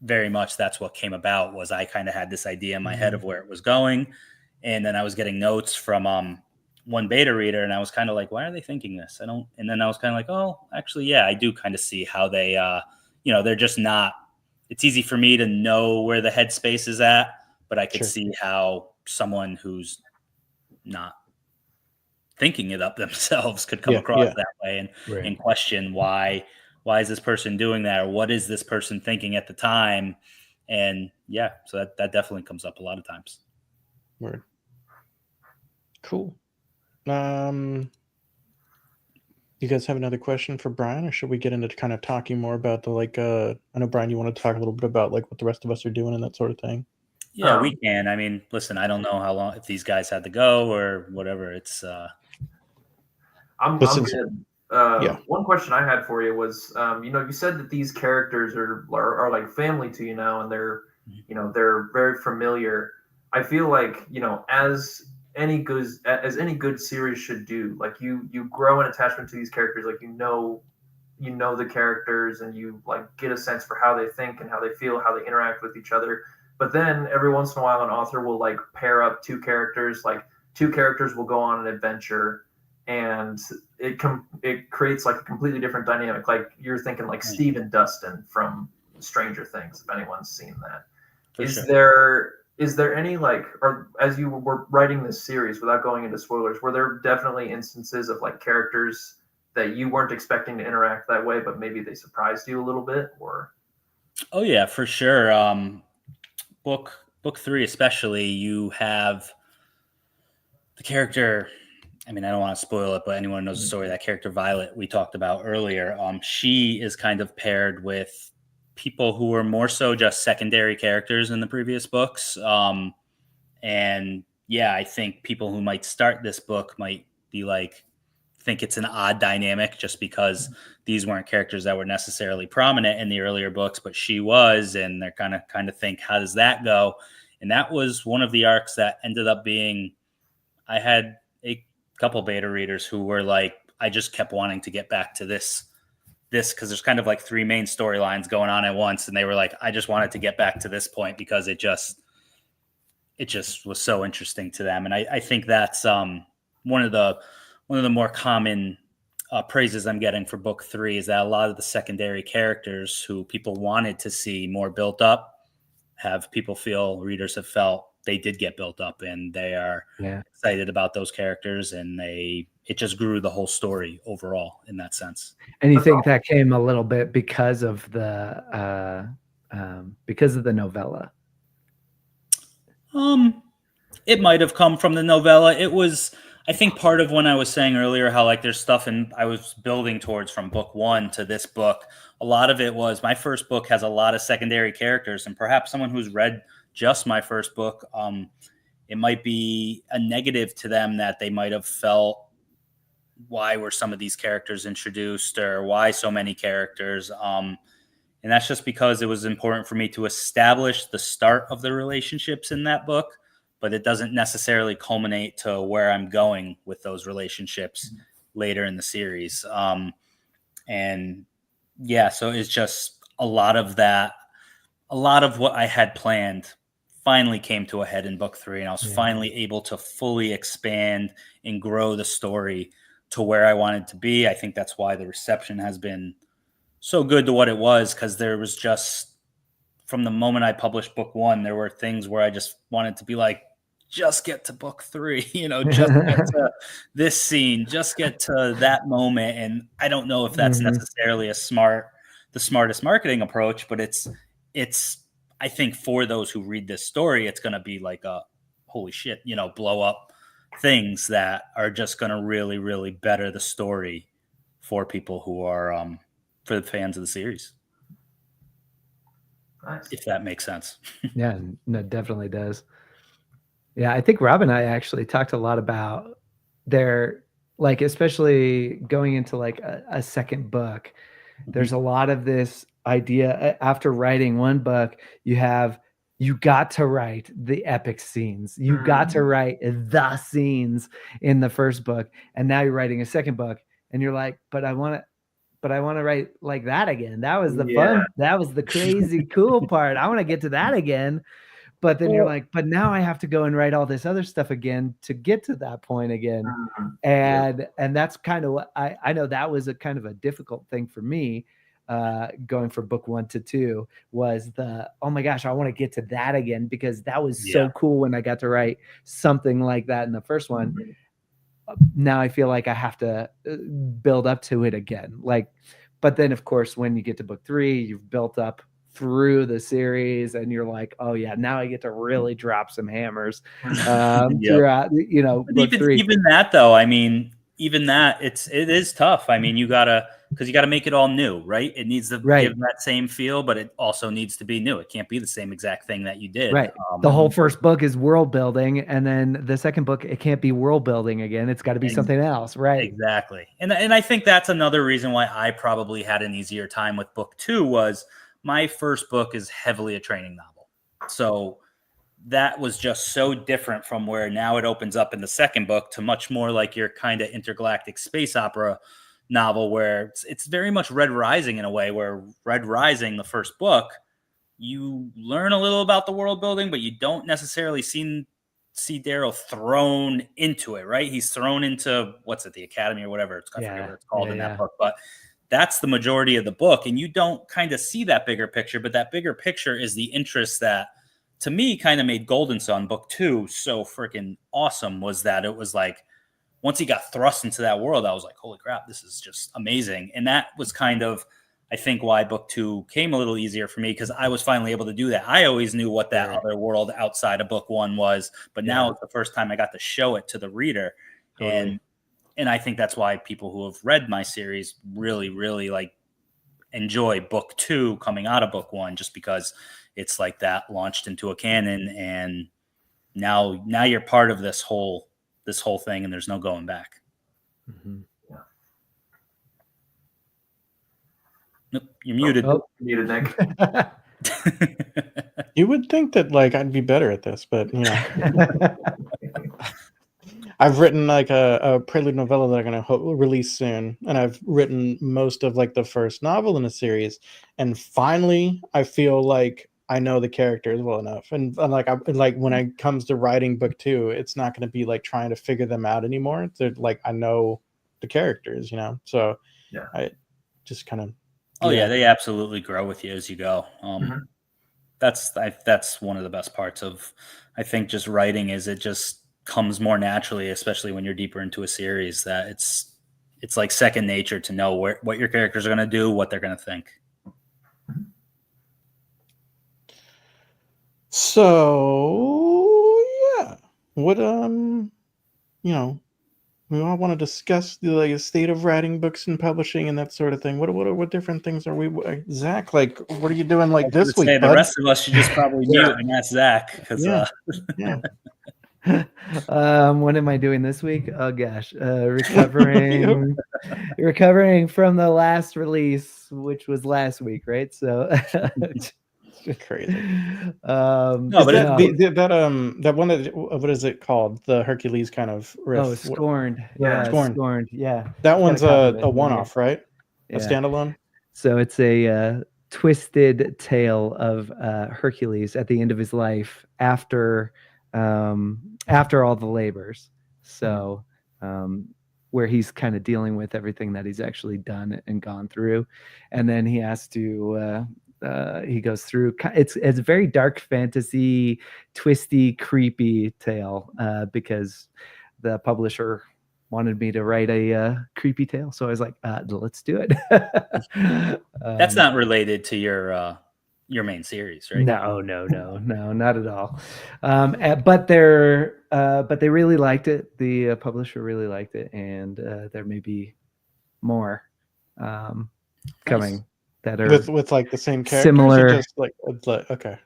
very much that's what came about. Was I kind of had this idea in my head of where it was going, and then I was getting notes from one beta reader, and I was kind of like, why are they thinking this? And then I was kind of like, oh, actually, yeah, I do kind of see how they, they're just not. It's easy for me to know where the headspace is at, but I could see how someone who's not thinking it up themselves could come across that way and question why is this person doing that, or what is this person thinking at the time? And so that definitely comes up a lot of times. Word. Cool. You guys have another question for Bryan, or should we get into kind of talking more about the I know, Bryan, you want to talk a little bit about like what the rest of us are doing and that sort of thing? Yeah, we can. I mean, listen, I don't know how long, if these guys had to go or whatever. It's I'm good. One question I had for you was, you said that these characters are like family to you now, and they're very familiar. I feel like, as any good series should do, like you grow an attachment to these characters, like the characters, and you like get a sense for how they think and how they feel, how they interact with each other. But then every once in a while, an author will like pair up two characters, like two characters will go on an adventure, and it creates like a completely different dynamic. Like you're thinking like Steve and Dustin from Stranger Things, if anyone's seen that. Is there any, like, or as you were writing this series, without going into spoilers, were there definitely instances of like characters that you weren't expecting to interact that way, but maybe they surprised you a little bit? Or oh yeah, for sure. Book 3 especially, you have the character. I mean, I don't want to spoil it, but anyone knows the story. That character Violet we talked about earlier. She is kind of paired with people who were more so just secondary characters in the previous books. And yeah, I think people who might start this book might be like, think it's an odd dynamic just because these weren't characters that were necessarily prominent in the earlier books, but she was, and they're kind of think, how does that go? And that was one of the arcs that ended up being, I had a couple beta readers who were like, I just kept wanting to get back to this this, because there's kind of like three main storylines going on at once, and they were like, I just wanted to get back to this point because it just was so interesting to them. And I think that's one of the more common praises I'm getting for book 3 is that a lot of the secondary characters who people wanted to see more built up readers have felt they did get built up, and they are excited about those characters, and it just grew the whole story overall in that sense. And you think that came a little bit because of the novella? It might have come from the novella. It was, I think, part of when I was saying earlier how like there's stuff I was building towards from book 1 to this book. A lot of it was my first book has a lot of secondary characters, and perhaps someone who's read just my first book, it might be a negative to them that they might have felt, why were some of these characters introduced, or why so many characters? And that's just because it was important for me to establish the start of the relationships in that book, but it doesn't necessarily culminate to where I'm going with those relationships later in the series. And yeah, so it's just a lot of what I had planned finally came to a head in book 3, and I was finally able to fully expand and grow the story to where I wanted to be. I think that's why the reception has been so good to what it was, because there was just, from the moment I published book 1, there were things where I just wanted to be like, just get to book 3, just get to this scene, just get to that moment. And I don't know if that's necessarily the smartest marketing approach, but it's, I think for those who read this story, it's going to be like a holy shit, blow up things that are just going to really, really better the story for people who are, for the fans of the series. Nice. If that makes sense. Yeah, no, it definitely does. Yeah, I think Rob and I actually talked a lot about their, like, especially going into like a second book, there's a lot of this idea after writing one book, you got to write the epic scenes. You got to write the scenes in the first book. And now you're writing a second book and you're like, but I want to write like that again. That was the fun. That was the crazy cool part. I want to get to that again. But then you're like, but now I have to go and write all this other stuff again to get to that point again. And that's kind of what I know that was a kind of a difficult thing for me, going from book 1 to 2 was oh my gosh, I want to get to that again, because that was so cool when I got to write something like that in the first one. Now I feel like I have to build up to it again. But then of course, when you get to book 3, you've built up through the series and you're like, oh yeah, now I get to really drop some hammers throughout, book 3. Even that though, I mean, even that it is tough. I mean, you gotta make it all new, right? It needs to give that same feel, but it also needs to be new. It can't be the same exact thing that you did. Right. The whole first book is world building, and then the second book, it can't be world building again. It's got to be something else, right? Exactly. And I think that's another reason why I probably had an easier time with book 2 was my first book is heavily a training novel. So that was just so different from where now it opens up in the second book to much more like your kind of intergalactic space opera novel, where it's very much Red Rising in a way, where Red Rising, the first book, you learn a little about the world building, but you don't necessarily see Darrow thrown into it, right? He's thrown into, the Academy or whatever I forget what it's called in that book, but that's the majority of the book. And you don't kind of see that bigger picture, but that bigger picture is the interest that, to me, kind of made Golden Sun book 2 so freaking awesome, was that it was like, once he got thrust into that world, I was like, holy crap, this is just amazing. And that was kind of, I think, why book 2 came a little easier for me, because I was finally able to do that. I always knew what that other world outside of book 1 was, but now it's the first time I got to show it to the reader. Totally. And I think that's why people who have read my series really, really like enjoy book 2 coming out of book 1, just because it's like that launched into a canon, and now you're part of this whole thing, and there's no going back. Nope, you're muted. Muted, Nick. You would think that like I'd be better at this, but I've written like a prelude novella that I'm going to release soon, and I've written most of like the first novel in the series, and finally I feel like I know the characters well enough, and like when it comes to writing book 2, it's not going to be like trying to figure them out anymore. They're like, I know the characters, so Yeah. I just kind of they absolutely grow with you as you go. Mhm. That's one of the best parts of, I think, just writing, is it just comes more naturally, especially when you're deeper into a series, that it's like second nature to know what your characters are going to do, what they're going to think. So yeah, what we all want to discuss the state of writing books and publishing and that sort of thing. What different things are we, Zach? Like, what are you doing like this week? The rest of us should just probably mute and ask Zach, because yeah. What am I doing this week? Oh gosh, recovering from the last release, which was last week, right? So crazy. No, but that one that, what is it called? The Hercules kind of riff. Oh, Scorned. Yeah, Scorned. Yeah, that one's got a one-off, right? Yeah. A standalone. So it's a twisted tale of Hercules at the end of his life after all the labors. So where he's kind of dealing with everything that he's actually done and gone through, and then he has to he goes through, it's a very dark fantasy, twisty, creepy tale, because the publisher wanted me to write a creepy tale, so I was like, let's do it. that's not related to your main series, right? No, not at all. But they really liked it. The publisher really liked it, and there may be more coming that are with like the same characters, similar, or just like okay,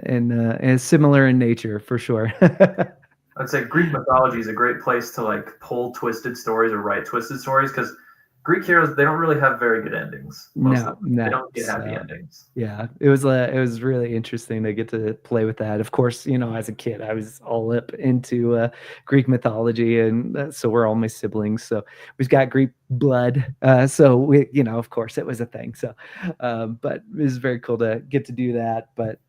and similar in nature for sure. I'd say Greek mythology is a great place to like pull twisted stories or write twisted stories, because Greek heroes, they don't really have very good endings. No, they don't get happy endings. Yeah, it was really interesting to get to play with that. Of course, as a kid, I was all up into Greek mythology, and so we're all my siblings. So we've got Greek blood. So we, of course, it was a thing. So, but it was very cool to get to do that. But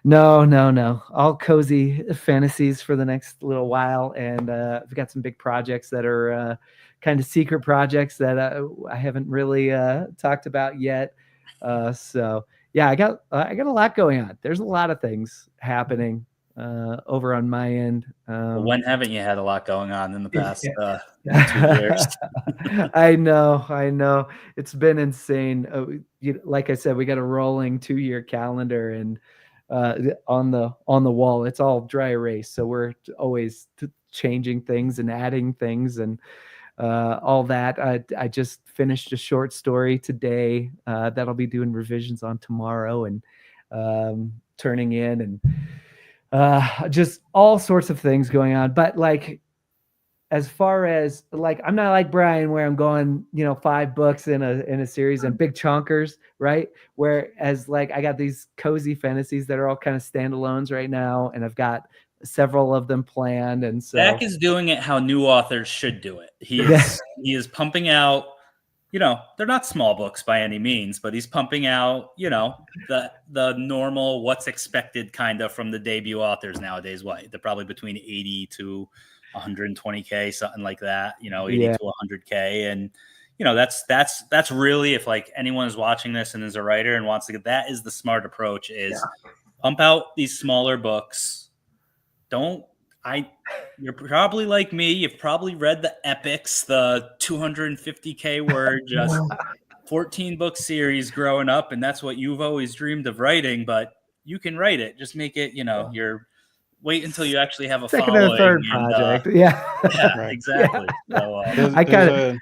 no, all cozy fantasies for the next little while, and we've got some big projects that are kind of secret projects that I haven't really talked about yet. So yeah, I got a lot going on. There's a lot of things happening over on my end. When haven't you had a lot going on in the past 2 years? I know. It's been insane. Like I said, we got a rolling 2-year calendar, and on the wall, it's all dry erase. So we're always changing things and adding things and all that. I just finished a short story today that I'll be doing revisions on tomorrow and turning in, and just all sorts of things going on. But like, as far as like, I'm not like Brian where I'm going, 5 books in a series and big chunkers, right? Whereas like I got these cozy fantasies that are all kind of standalones right now, and I've got several of them planned. And so Zach is doing it how new authors should do it. He is pumping out, they're not small books by any means, but he's pumping out, the normal, what's expected kind of from the debut authors nowadays. They're probably between 80 to 120K, something like that, 80 to 100K. And, that's really, if like anyone is watching this and is a writer and wants to get, that is the smart approach, is pump out these smaller books. You're probably like me. You've probably read the epics, the 250K word, just 14 book series growing up. And that's what you've always dreamed of writing, but you can write it. Just make it, you're wait until you actually have a second following. or third project. Yeah, Right. Exactly. Yeah. So,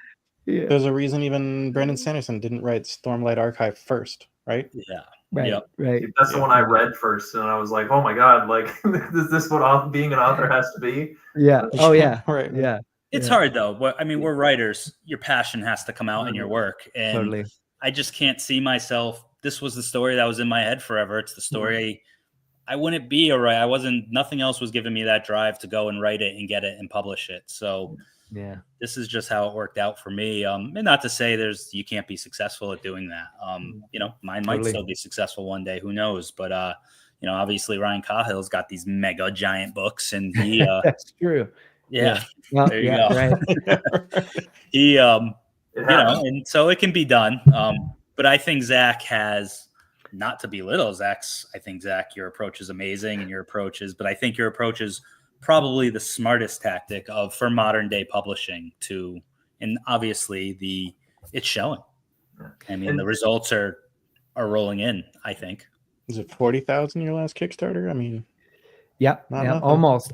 there's a reason even Brandon Sanderson didn't write Stormlight Archive first, right? Yeah. Right. Yep. Right. That's the one I read first, and I was like, "Oh my god! Like, is this what being an author has to be?" Yeah. Oh yeah. Right. Yeah. It's hard though. But I mean, we're writers. Your passion has to come out in your work, and Totally. I just can't see myself. This was the story that was in my head forever. It's the story I wouldn't be I wasn't, nothing else was giving me that drive to go and write it and get it and publish it. So Yeah. this is just how it worked out for me. And not to say you can't be successful at doing that. Mine might Totally. still be successful one day, who knows? But obviously Ryan Cahill's got these mega giant books, and he That's true. yeah. Well, There you go. Right. He It happens. and so it can be done. But I think Zach has, not to belittle I think Zach, your approach is amazing, and but I think your approach is probably the smartest tactic for modern day publishing and obviously it's showing. I mean, the results are rolling in, I think. Is it 40,000 your last Kickstarter? I mean, Yep. Not Yeah, nothing.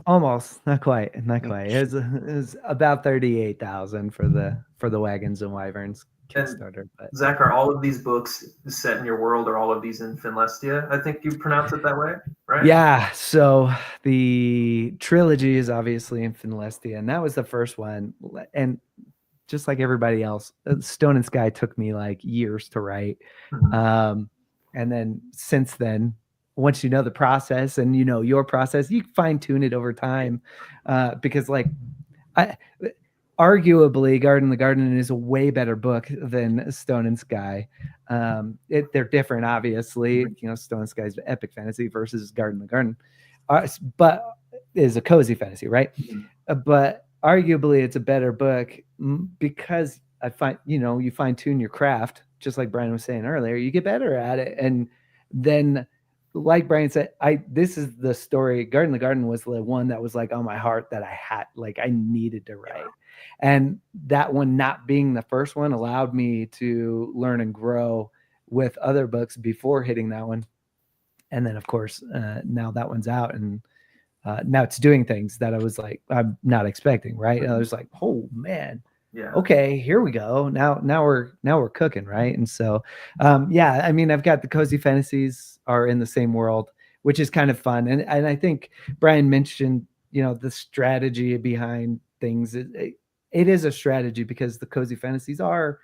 almost. Not quite. It was about 38,000 for the Wagons and Wyverns Kickstarter. But Zach, are all of these books set in your world, or all of these in Finlestia? I think you pronounce it that way, right? yeah, so the trilogy is obviously in Finlestia, and that was the first one. And just like everybody else, Stone and Sky took me like years to write. Mhm. And then since then, once you know the process and you know your process, you fine tune it over time. Because arguably Garden is a way better book than Stone and Sky. They're different, obviously. Stone and Sky is epic fantasy versus Garden, but is a cozy fantasy, right? But arguably it's a better book because I find, you fine tune your craft, just like Brian was saying earlier, you get better at it. And then, like Brian said, this is the story. Garden was the one that was like on my heart that I needed to write. And that one not being the first one allowed me to learn and grow with other books before hitting that one. And then of course, now that one's out, and now it's doing things that I was like, I'm not expecting. Right. And I was like, oh man, Yeah. okay, here we go. Now we're cooking, right? And so, I mean, I've got the cozy fantasies are in the same world, which is kind of fun. And I think Brian mentioned, the strategy behind things. It is a strategy because the cozy fantasies are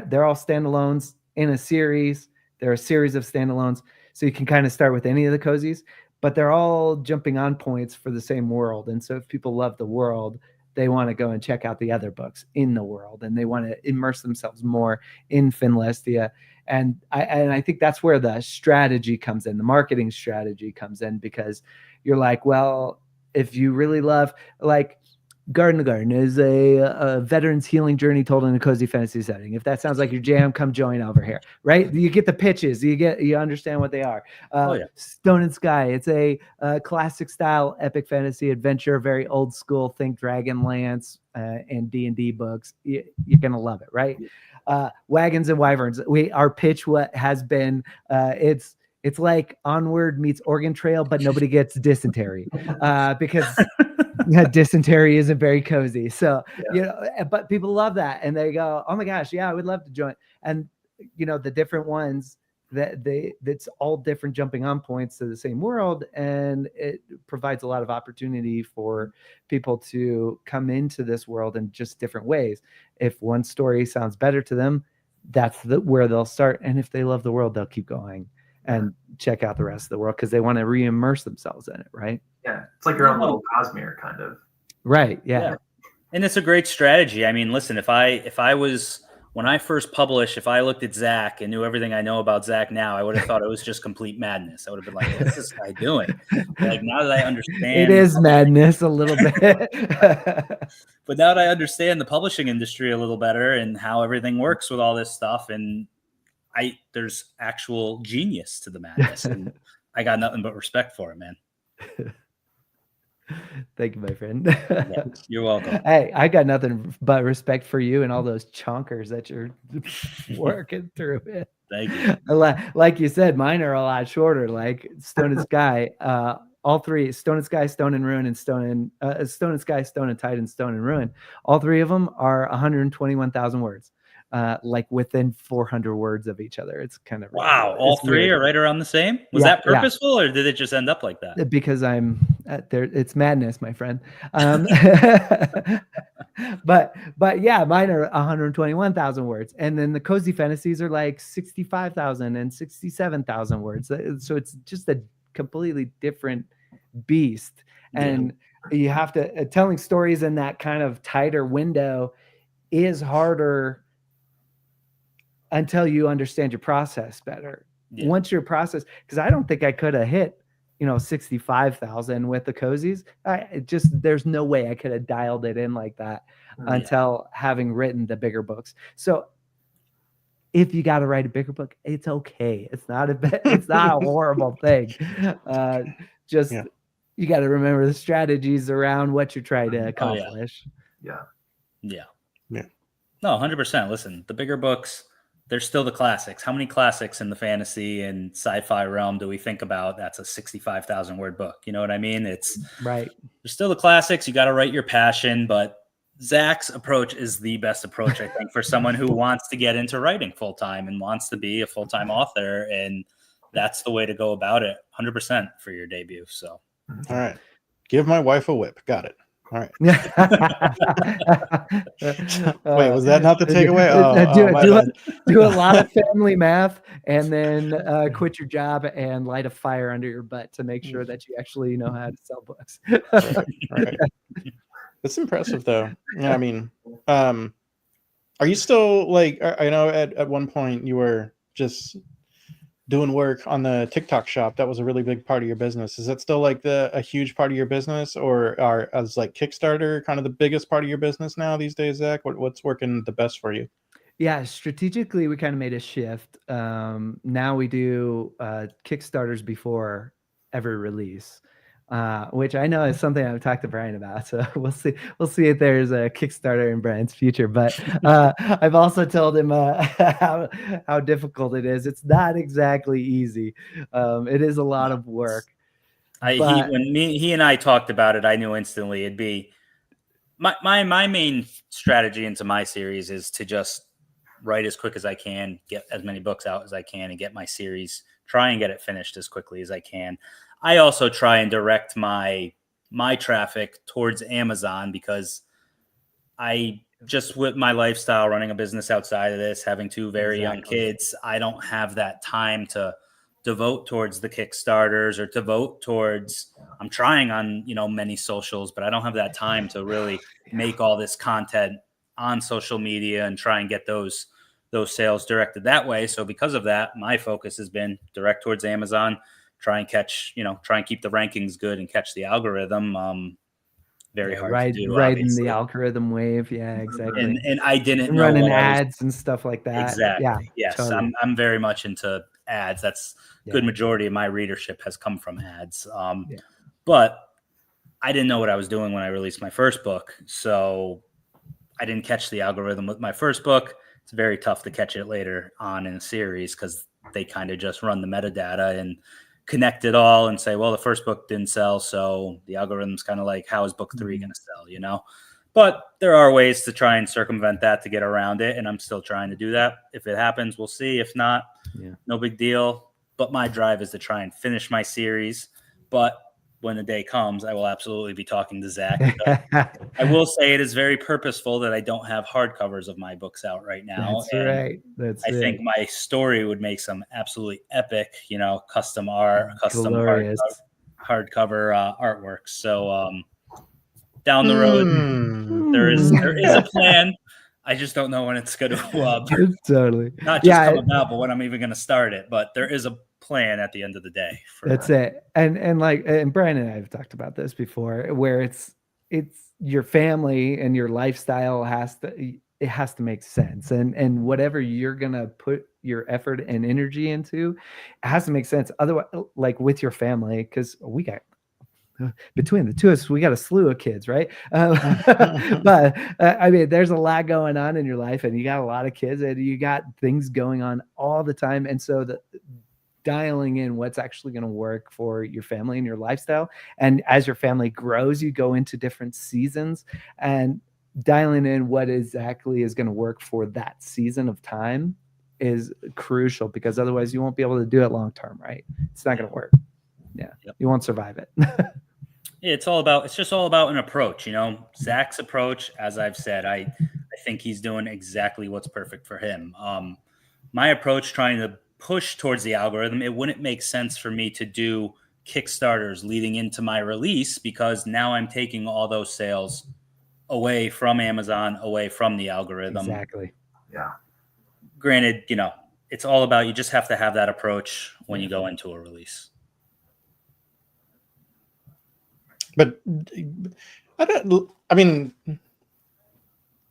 they're all standalones in a series. There are a series of standalones, so you can kind of start with any of the cozies, but they're all jumping on points for the same world. And so if people love the world, they want to go and check out the other books in the world, and they want to immerse themselves more in Finlestia. And I think that's where the strategy comes in, the marketing strategy comes in, because you're like, well, if you really love, like, Garden is a veteran's healing journey told in a cozy fantasy setting. If that sounds like your jam, come join over here, right? You get the pitches, you understand what they are. Stone and Sky, it's a classic style epic fantasy adventure, very old school, think Dragonlance and D&D books. You're gonna love it, right? Wagons and Wyverns, our pitch has been it's like Onward meets Oregon Trail, but nobody gets dysentery because dysentery isn't very cozy. So, but people love that. And they go, oh my gosh, yeah, I would love to join. And, the different ones that's all different jumping on points to the same world. And it provides a lot of opportunity for people to come into this world in just different ways. If one story sounds better to them, that's where they'll start. And if they love the world, they'll keep going and check out the rest of the world because they want to re-immerse themselves in it, right? Yeah, it's like your own little Cosmere, kind of. Right. Yeah. And it's a great strategy. I mean, listen, if I was, when I first published, if I looked at Zach and knew everything I know about Zach now, I would have thought it was just complete madness. I would have been like, what's this guy doing? Like, now that I understand, it is madness a little bit. But now that I understand the publishing industry a little better and how everything works with all this stuff, and there's actual genius to the madness, and I got nothing but respect for it, man. Thank you, my friend. Yeah, you're welcome. Hey, I got nothing but respect for you and all those chonkers that you're working through it. Thank you. Like you said, mine are a lot shorter, like Stone and Sky. All three, Stone and Sky, Stone and Ruin, and Stone and Sky, Stone and Tide, and Stone and Ruin. All three of them are 121,000 words. Like within 400 words of each other. It's kind of wow. All three are right around the same. Was that purposeful, or did it just end up like that? Because I'm there. It's madness, my friend. But yeah, mine are 121,000 words, and then the cozy fantasies are like 65,000 and 67,000 words. So it's just a completely different beast. And you have to, telling stories in that kind of tighter window is harder until you understand your process better. Once your process, because I don't think I could have hit, 65,000 with the cozies. There's no way I could have dialed it in like that until having written the bigger books. So if you got to write a bigger book, it's okay. It's not a horrible thing. You got to remember the strategies around what you're trying to accomplish. Yeah. No, 100%. Listen, the bigger books, they're still the classics. How many classics in the fantasy and sci-fi realm do we think about? That's a 65,000 word book. You know what I mean? It's right. They're still the classics. You got to write your passion, but Zach's approach is the best approach, I think, for someone who wants to get into writing full time and wants to be a full-time author. And that's the way to go about it. 100% for your debut. So, all right. Give my wife a whip. Got it. All right. Wait, was that not the takeaway? Do a lot of family math and then quit your job and light a fire under your butt to make sure that you actually know how to sell books. All right. That's impressive, though. Yeah, I mean, are you still like? I know at one point you were just doing work on the TikTok shop. That was a really big part of your business. Is that still like a huge part of your business, or is like Kickstarter kind of the biggest part of your business now these days, Zach? What's working the best for you? Yeah, strategically, we kind of made a shift. Now we do Kickstarters before every release, which I know is something I've talked to Bryan about. So we'll see if there's a Kickstarter in Bryan's future. But I've also told him how difficult it is. It's not exactly easy. It is a lot of work. When he and I talked about it, I knew instantly it'd be my main strategy into my series is to just write as quick as I can, get as many books out as I can, and get my series, try and get it finished as quickly as I can. I also try and direct my traffic towards Amazon because I just, with my lifestyle, running a business outside of this, having two very young kids, I don't have that time to devote towards the Kickstarters or devote towards, I'm trying on, many socials, but I don't have that time to really make all this content on social media and try and get those sales directed that way. So because of that, my focus has been direct towards Amazon, try and keep the rankings good and catch the algorithm. Very hard to do. Riding the algorithm wave. Yeah, exactly. And I didn't know running ads and stuff like that. Exactly. Yeah. Yes. Totally. I'm very much into ads. That's good majority of my readership has come from ads. But I didn't know what I was doing when I released my first book. So I didn't catch the algorithm with my first book. It's very tough to catch it later on in a series because they kind of just run the metadata and connect it all and say, well, the first book didn't sell, so the algorithm's kind of like, how is book 3 going to sell, But there are ways to try and circumvent that to get around it, and I'm still trying to do that. If it happens, we'll see. If not, no big deal. But my drive is to try and finish my series. But when the day comes, I will absolutely be talking to Zach. I will say it is very purposeful that I don't have hardcovers of my books out right now. That's I think my story would make some absolutely epic, custom art, custom hardcover artwork. So down the road, there is a plan. I just don't know when it's going to totally not just come about, but when I'm even going to start it. But there is a plan at the end of the day. That's it. And Bryan and I have talked about this before, where it's your family and your lifestyle has to make sense, and whatever you're gonna put your effort and energy into, it has to make sense. Otherwise, like with your family, because we got between the two of us, we got a slew of kids, right? But I mean, there's a lot going on in your life, and you got a lot of kids, and you got things going on all the time, and so dialing in what's actually going to work for your family and your lifestyle. And as your family grows, you go into different seasons, and dialing in what exactly is going to work for that season of time is crucial, because otherwise you won't be able to do it long term, right? It's not going to work. You won't survive it. It's just all about an approach, Zach's approach, as I've said, I think he's doing exactly what's perfect for him. My approach, trying to push towards the algorithm, it wouldn't make sense for me to do Kickstarters leading into my release, because now I'm taking all those sales away from Amazon, away from the algorithm. Exactly. Yeah. Granted, it's all about, you just have to have that approach when you go into a release. But I mean,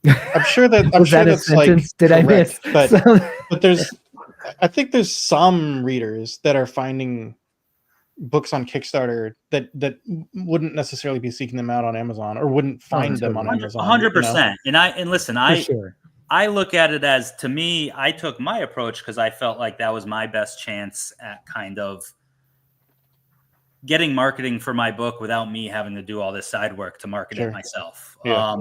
I'm sure that Was that a sentence? Did I miss? But I think there's some readers that are finding books on Kickstarter that wouldn't necessarily be seeking them out on Amazon, or wouldn't find them on Amazon. 100%. And listen, sure. I look at it as, to me, I took my approach because I felt like that was my best chance at kind of getting marketing for my book without me having to do all this side work to market it myself. Yeah.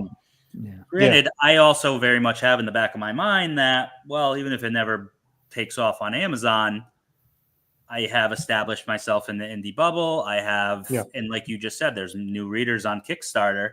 Granted, I also very much have in the back of my mind that, well, even if it never takes off on Amazon, I have established myself in the indie bubble. I have, and like you just said, there's new readers on Kickstarter.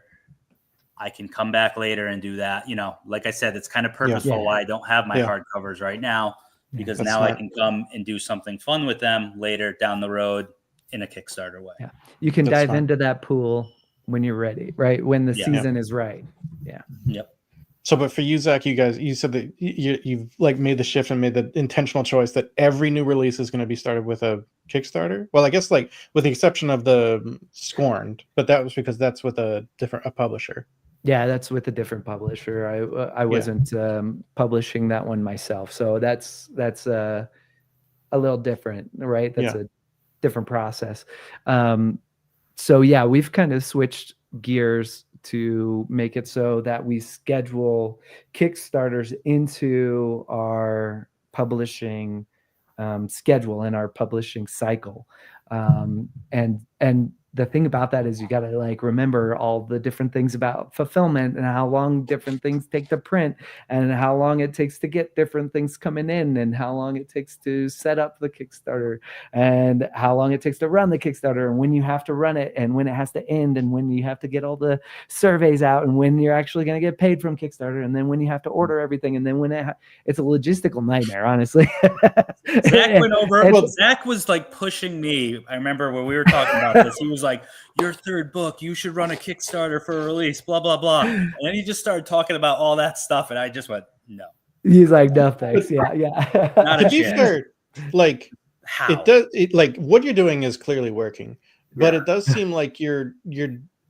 I can come back later and do that. Like I said, it's kind of purposeful why I don't have my hardcovers right now, because now I can come and do something fun with them later down the road in a Kickstarter way. Yeah. You can dive into that pool when you're ready, right? When the season is right. Yeah. Yep. So, but for you, Zach, you said that you've like made the shift and made the intentional choice that every new release is going to be started with a Kickstarter. Well, I guess like with the exception of the Scorned, but that was because that's with a publisher. Yeah, that's with a different publisher. I wasn't publishing that one myself, so that's a little different, right? That's a different process. So yeah, we've kind of switched gears to make it so that we schedule Kickstarters into our publishing schedule and our publishing cycle. And the thing about that is you got to like remember all the different things about fulfillment and how long different things take to print and how long it takes to get different things coming in and how long it takes to set up the Kickstarter and how long it takes to run the Kickstarter and when you have to run it and when it has to end and when you have to get all the surveys out and when you're actually going to get paid from Kickstarter and then when you have to order everything and then when it's a logistical nightmare, honestly. Zach went over. Well, Zach was like pushing me. I remember when we were talking about this, he was like, your third book, you should run a Kickstarter for a release, blah, blah, blah. And then he just started talking about all that stuff. And I just went, no. He's like, no, thanks. Yeah. Not to be fair, like, how? Like what you're doing is clearly working, but it does seem like you're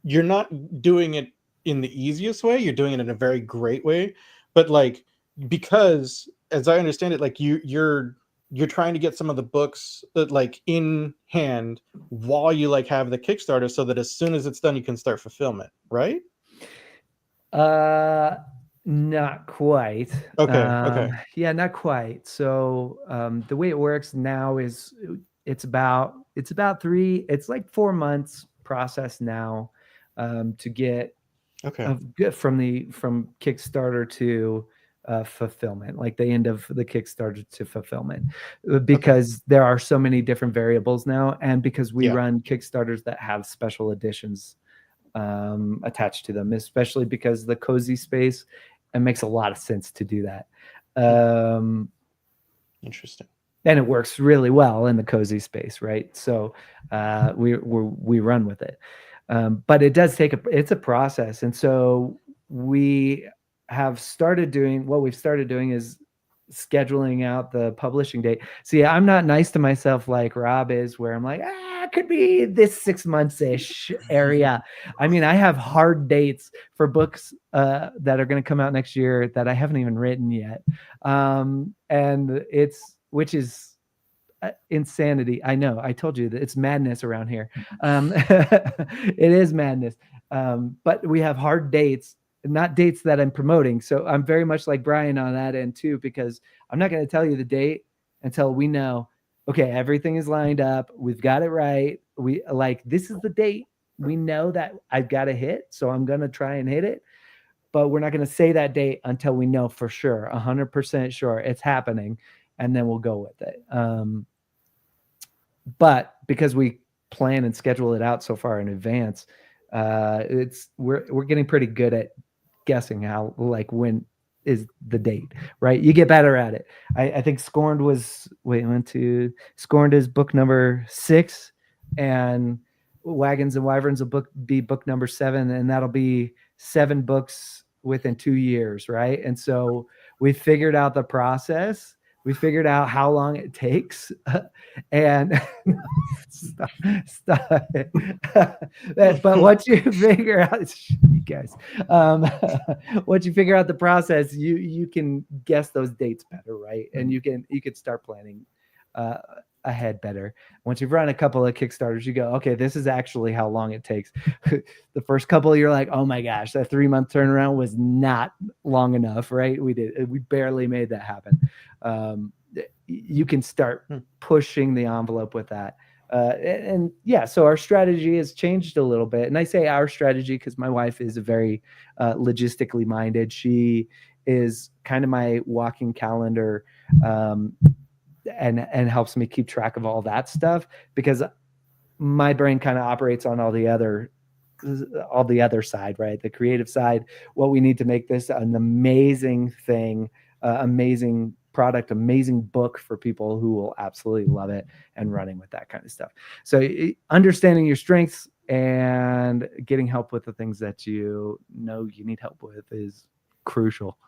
not doing it in the easiest way. You're doing it in a very great way. But like, because as I understand it, like you're trying to get some of the books that like in hand while you like have the Kickstarter so that as soon as it's done, you can start fulfillment, right? Not quite. Okay. Yeah, not quite. So the way it works now is it's about 4 months process now to get from Kickstarter to fulfillment, like the end of the Kickstarter to fulfillment, because there are so many different variables now, and because we run Kickstarters that have special editions attached to them, especially because the cozy space, it makes a lot of sense to do that. Interesting. And it works really well in the cozy space, right? So we run with it, but it does it's a process, and so we've started doing is scheduling out the publishing date. See, I'm not nice to myself like Rob is, where I'm like, it could be this 6 months-ish area. I mean, I have hard dates for books that are going to come out next year that I haven't even written yet. Which is insanity. I know, I told you that it's madness around here. It is madness. But we have hard dates, not dates that I'm promoting. So I'm very much like Bryan on that end too, because I'm not going to tell you the date until we know, okay, everything is lined up. We've got it right. This is the date. We know that I've got to hit. So I'm going to try and hit it, but we're not going to say that date until we know for sure, 100% sure it's happening. And then we'll go with it. But because we plan and schedule it out so far in advance, we're getting pretty good at guessing how, like, when is the date, right? You get better at it. I think Scorned is book number 6. and Wagons and Wyverns will be book number 7, and that'll be 7 books within 2 years, right? And so we figured out the process. We figured out how long it takes, and stop it. But once you figure out, you guys, once you figure out the process, you can guess those dates better, right? And you can start planning ahead better. Once you've run a couple of Kickstarters, you go, okay, this is actually how long it takes. The first couple, you're like, oh my gosh, that 3-month turnaround was not long enough, right? We barely made that happen. You can start pushing the envelope with that. And yeah, so our strategy has changed a little bit. And I say our strategy because my wife is a very logistically minded. She is kind of my walking calendar, and helps me keep track of all that stuff, because my brain kind of operates on all the other side, right? The creative side, what we need to make this an amazing thing, amazing product, amazing book for people who will absolutely love it, and running with that kind of stuff. So understanding your strengths and getting help with the things that you know you need help with is crucial.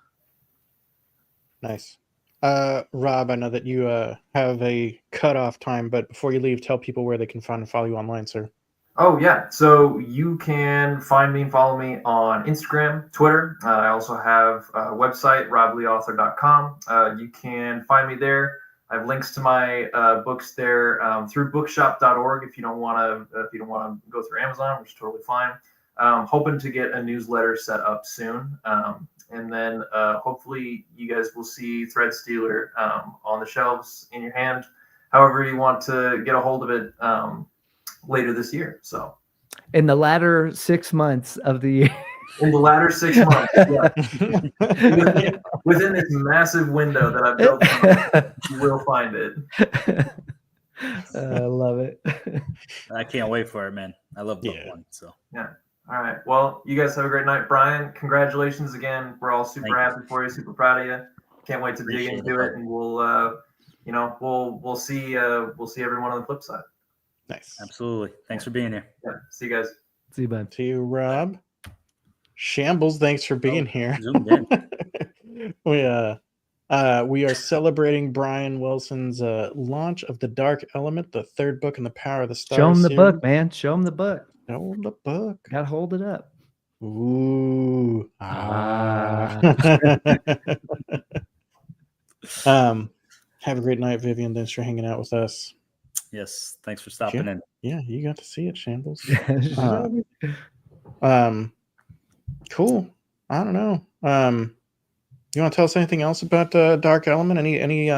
Nice. Rob, I know that you have a cutoff time, but before you leave, tell people where they can find and follow you online, sir. Oh, yeah. So you can find me and follow me on Instagram, Twitter. I also have a website, robleeauthor.com. You can find me there. I have links to my books there through bookshop.org if you don't want to go through Amazon, which is totally fine. Hoping to get a newsletter set up soon. And then hopefully you guys will see Thread Stealer on the shelves in your hand, however you want to get a hold of it later this year. So in the latter 6 months of the year. In the latter 6 months, yeah. within this massive window that I've built, you will find it. I love it. I can't wait for it, man. I love book 1. So yeah. All right. Well, you guys have a great night. Brian, congratulations again. We're all super happy for you, super proud of you. Can't wait to dig into it, and we'll see everyone on the flip side. Nice. Absolutely. Thanks for being here. Yeah. See you guys. See you, bud. See you, Rob. Shambles, thanks for being here. Zoomed in. We are celebrating Bryan Wilson's launch of The Dark Element, the 3rd book in the Power of the Stars. Show him the series. book, man. Show him the book. Show him the book. Gotta hold it up. Ooh. Have a great night, Vivian. Thanks for hanging out with us. Yes. Thanks for stopping in. Yeah, you got to see it, Shambles. Cool. I don't know. You want to tell us anything else about Dark Element? Any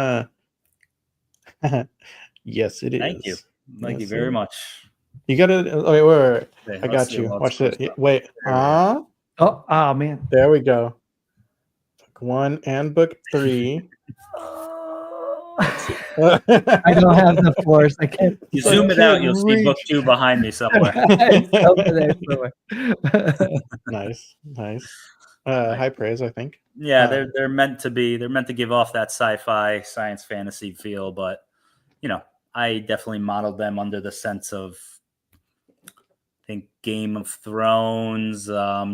Yes, it is. Thank you. Thank you very much. You gotta wait. Okay, I got you. Watch it. Wait. Oh man. There we go. Book 1 and book 3. I don't have the force. I can't. You zoom it out, you'll see book 2 behind me somewhere. It's over there somewhere. Nice. High praise, I think. Yeah, they're meant to give off that sci-fi science fantasy feel, but I definitely modeled them under the sense of, I think, Game of Thrones.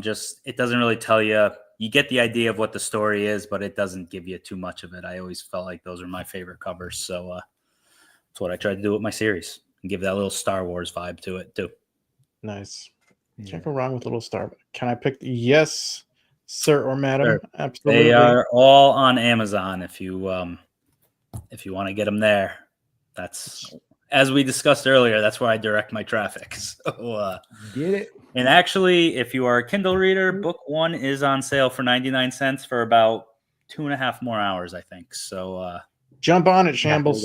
Just it doesn't really tell you. You get the idea of what the story is, but it doesn't give you too much of it. I always felt like those are my favorite covers, so that's what I tried to do with my series and give that little Star Wars vibe to it too. Nice. Yeah. Can't go wrong with a little Star. Can I pick? Yes, sir or madam. Sure. Absolutely. They are all on Amazon if you want to get them there. That's, as we discussed earlier, that's where I direct my traffic. So Get it. And actually, if you are a Kindle reader, book 1 is on sale for 99 cents for about 2.5 more hours, I think. So jump on it, Shambles.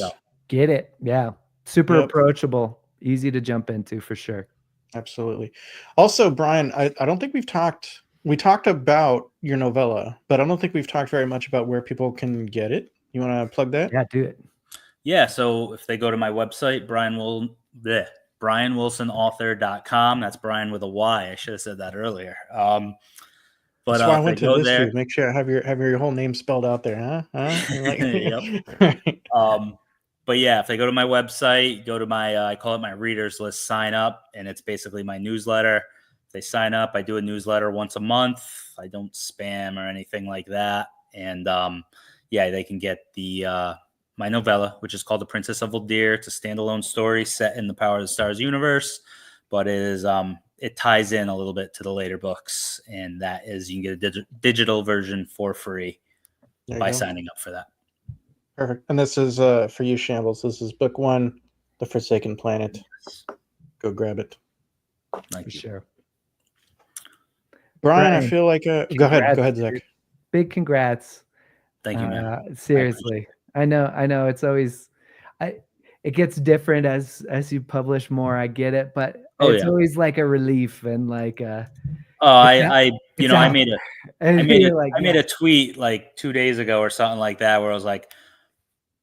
Get it. Yeah. Super approachable. Easy to jump into for sure. Absolutely. Also, Brian, I don't think we've talked. We talked about your novella, but I don't think we've talked very much about where people can get it. You want to plug that? Yeah, do it. Yeah, so if they go to my website, BryanWilsonAuthor.com. That's Brian with a Y. I should have said that earlier. But that's why I went to this there, too. Make sure I have your whole name spelled out there, huh? Yep. yeah, if they go to my website, go to my I call it my readers list, sign up, and it's basically my newsletter. If they sign up, I do a newsletter once a month. I don't spam or anything like that. And yeah, they can get the my novella, which is called The Princess of Uldir. It's a standalone story set in the Power of the Stars universe, but it is it ties in a little bit to the later books, and that is you can get a digital version for free by signing up for that. Perfect. And this is for you, Shambles. This is book 1, The Forsaken Planet. Go grab it. Thank For you. sure. Brian, Brian, I feel like go ahead, Zach. Big congrats. Thank you, man. Seriously. I know it's always it gets different as you publish more. I get it, but it's always like a relief and like I made a tweet like 2 days ago or something like that where I was like,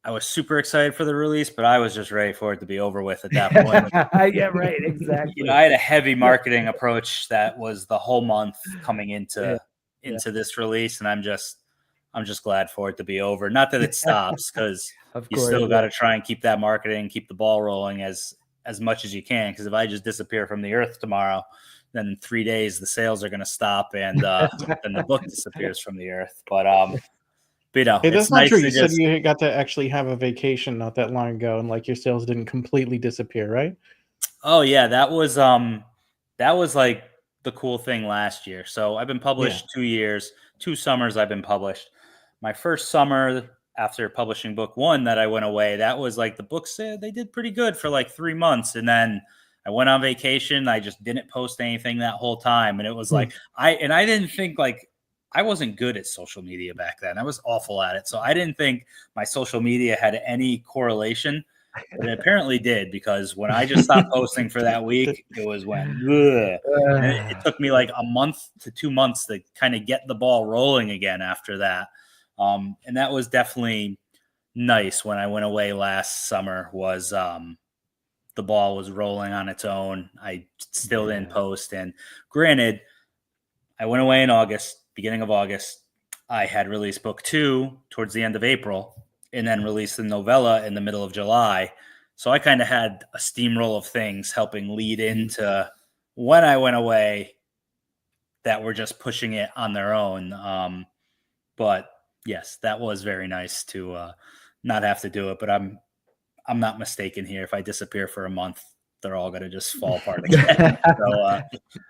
I was super excited for the release, but I was just ready for it to be over with at that point. Yeah, right, exactly. I had a heavy marketing approach that was the whole month coming into this release, and I'm just glad for it to be over. Not that it stops, because you still got to try and keep that marketing, keep the ball rolling as much as you can. Because if I just disappear from the earth tomorrow, then in 3 days the sales are going to stop, and then the book disappears from the earth. But you know, hey, that's it's not nice true. to You just... said you got to actually have a vacation not that long ago, and like your sales didn't completely disappear, right? Oh yeah, that was like the cool thing last year. So I've been published 2 years, 2 summers I've been published. My first summer after publishing book 1 that I went away, that was like the books, they did pretty good for like 3 months. And then I went on vacation. I just didn't post anything that whole time. And it was like, I didn't think like, I wasn't good at social media back then. I was awful at it. So I didn't think my social media had any correlation. But it apparently did, because when I just stopped posting for that week, it was when it took me like a month to 2 months to kind of get the ball rolling again after that. And that was definitely nice when I went away last summer, was the ball was rolling on its own. I still didn't post. And granted, I went away in August, beginning of August. I had released book 2 towards the end of April, and then released the novella in the middle of July. So I kind of had a steamroll of things helping lead into when I went away that were just pushing it on their own. But yes, that was very nice to not have to do it. But I'm not mistaken here. If I disappear for a month, they're all going to just fall apart again. So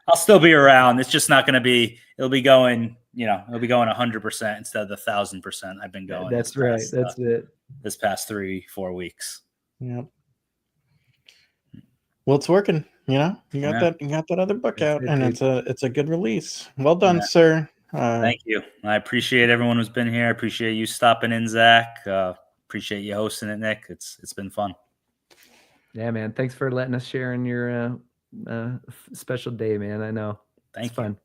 I'll still be around. It's just not going to be, it'll be going 100% instead of the 1,000% I've been going. That's right. That's it. This past 3-4 weeks. Yep. Well, it's working. You know, you got that other book out, and it's a good release. Well done, sir. Thank you. I appreciate everyone who's been here. I appreciate you stopping in, Zach. Appreciate you hosting it, Nick. It's been fun. Yeah, man. Thanks for letting us share in your special day, man. I know. Thank you. Fun.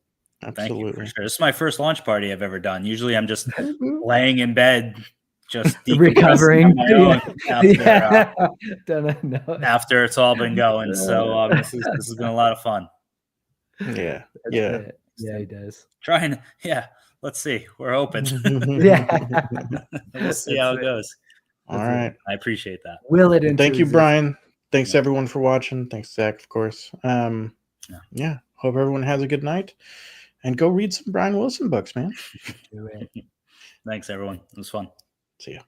Absolutely. Thank you for sure. This is my first launch party I've ever done. Usually I'm just laying in bed, just recovering after it's all been going. So this has been a lot of fun. Yeah. Yeah, he does. Let's see. We're open. We'll see how it goes. All right. I appreciate that. Will it? Thank you, Brian. Thanks everyone for watching. Thanks, Zach, of course. Hope everyone has a good night, and go read some Bryan Wilson books, man. Thanks, everyone. It was fun. See ya.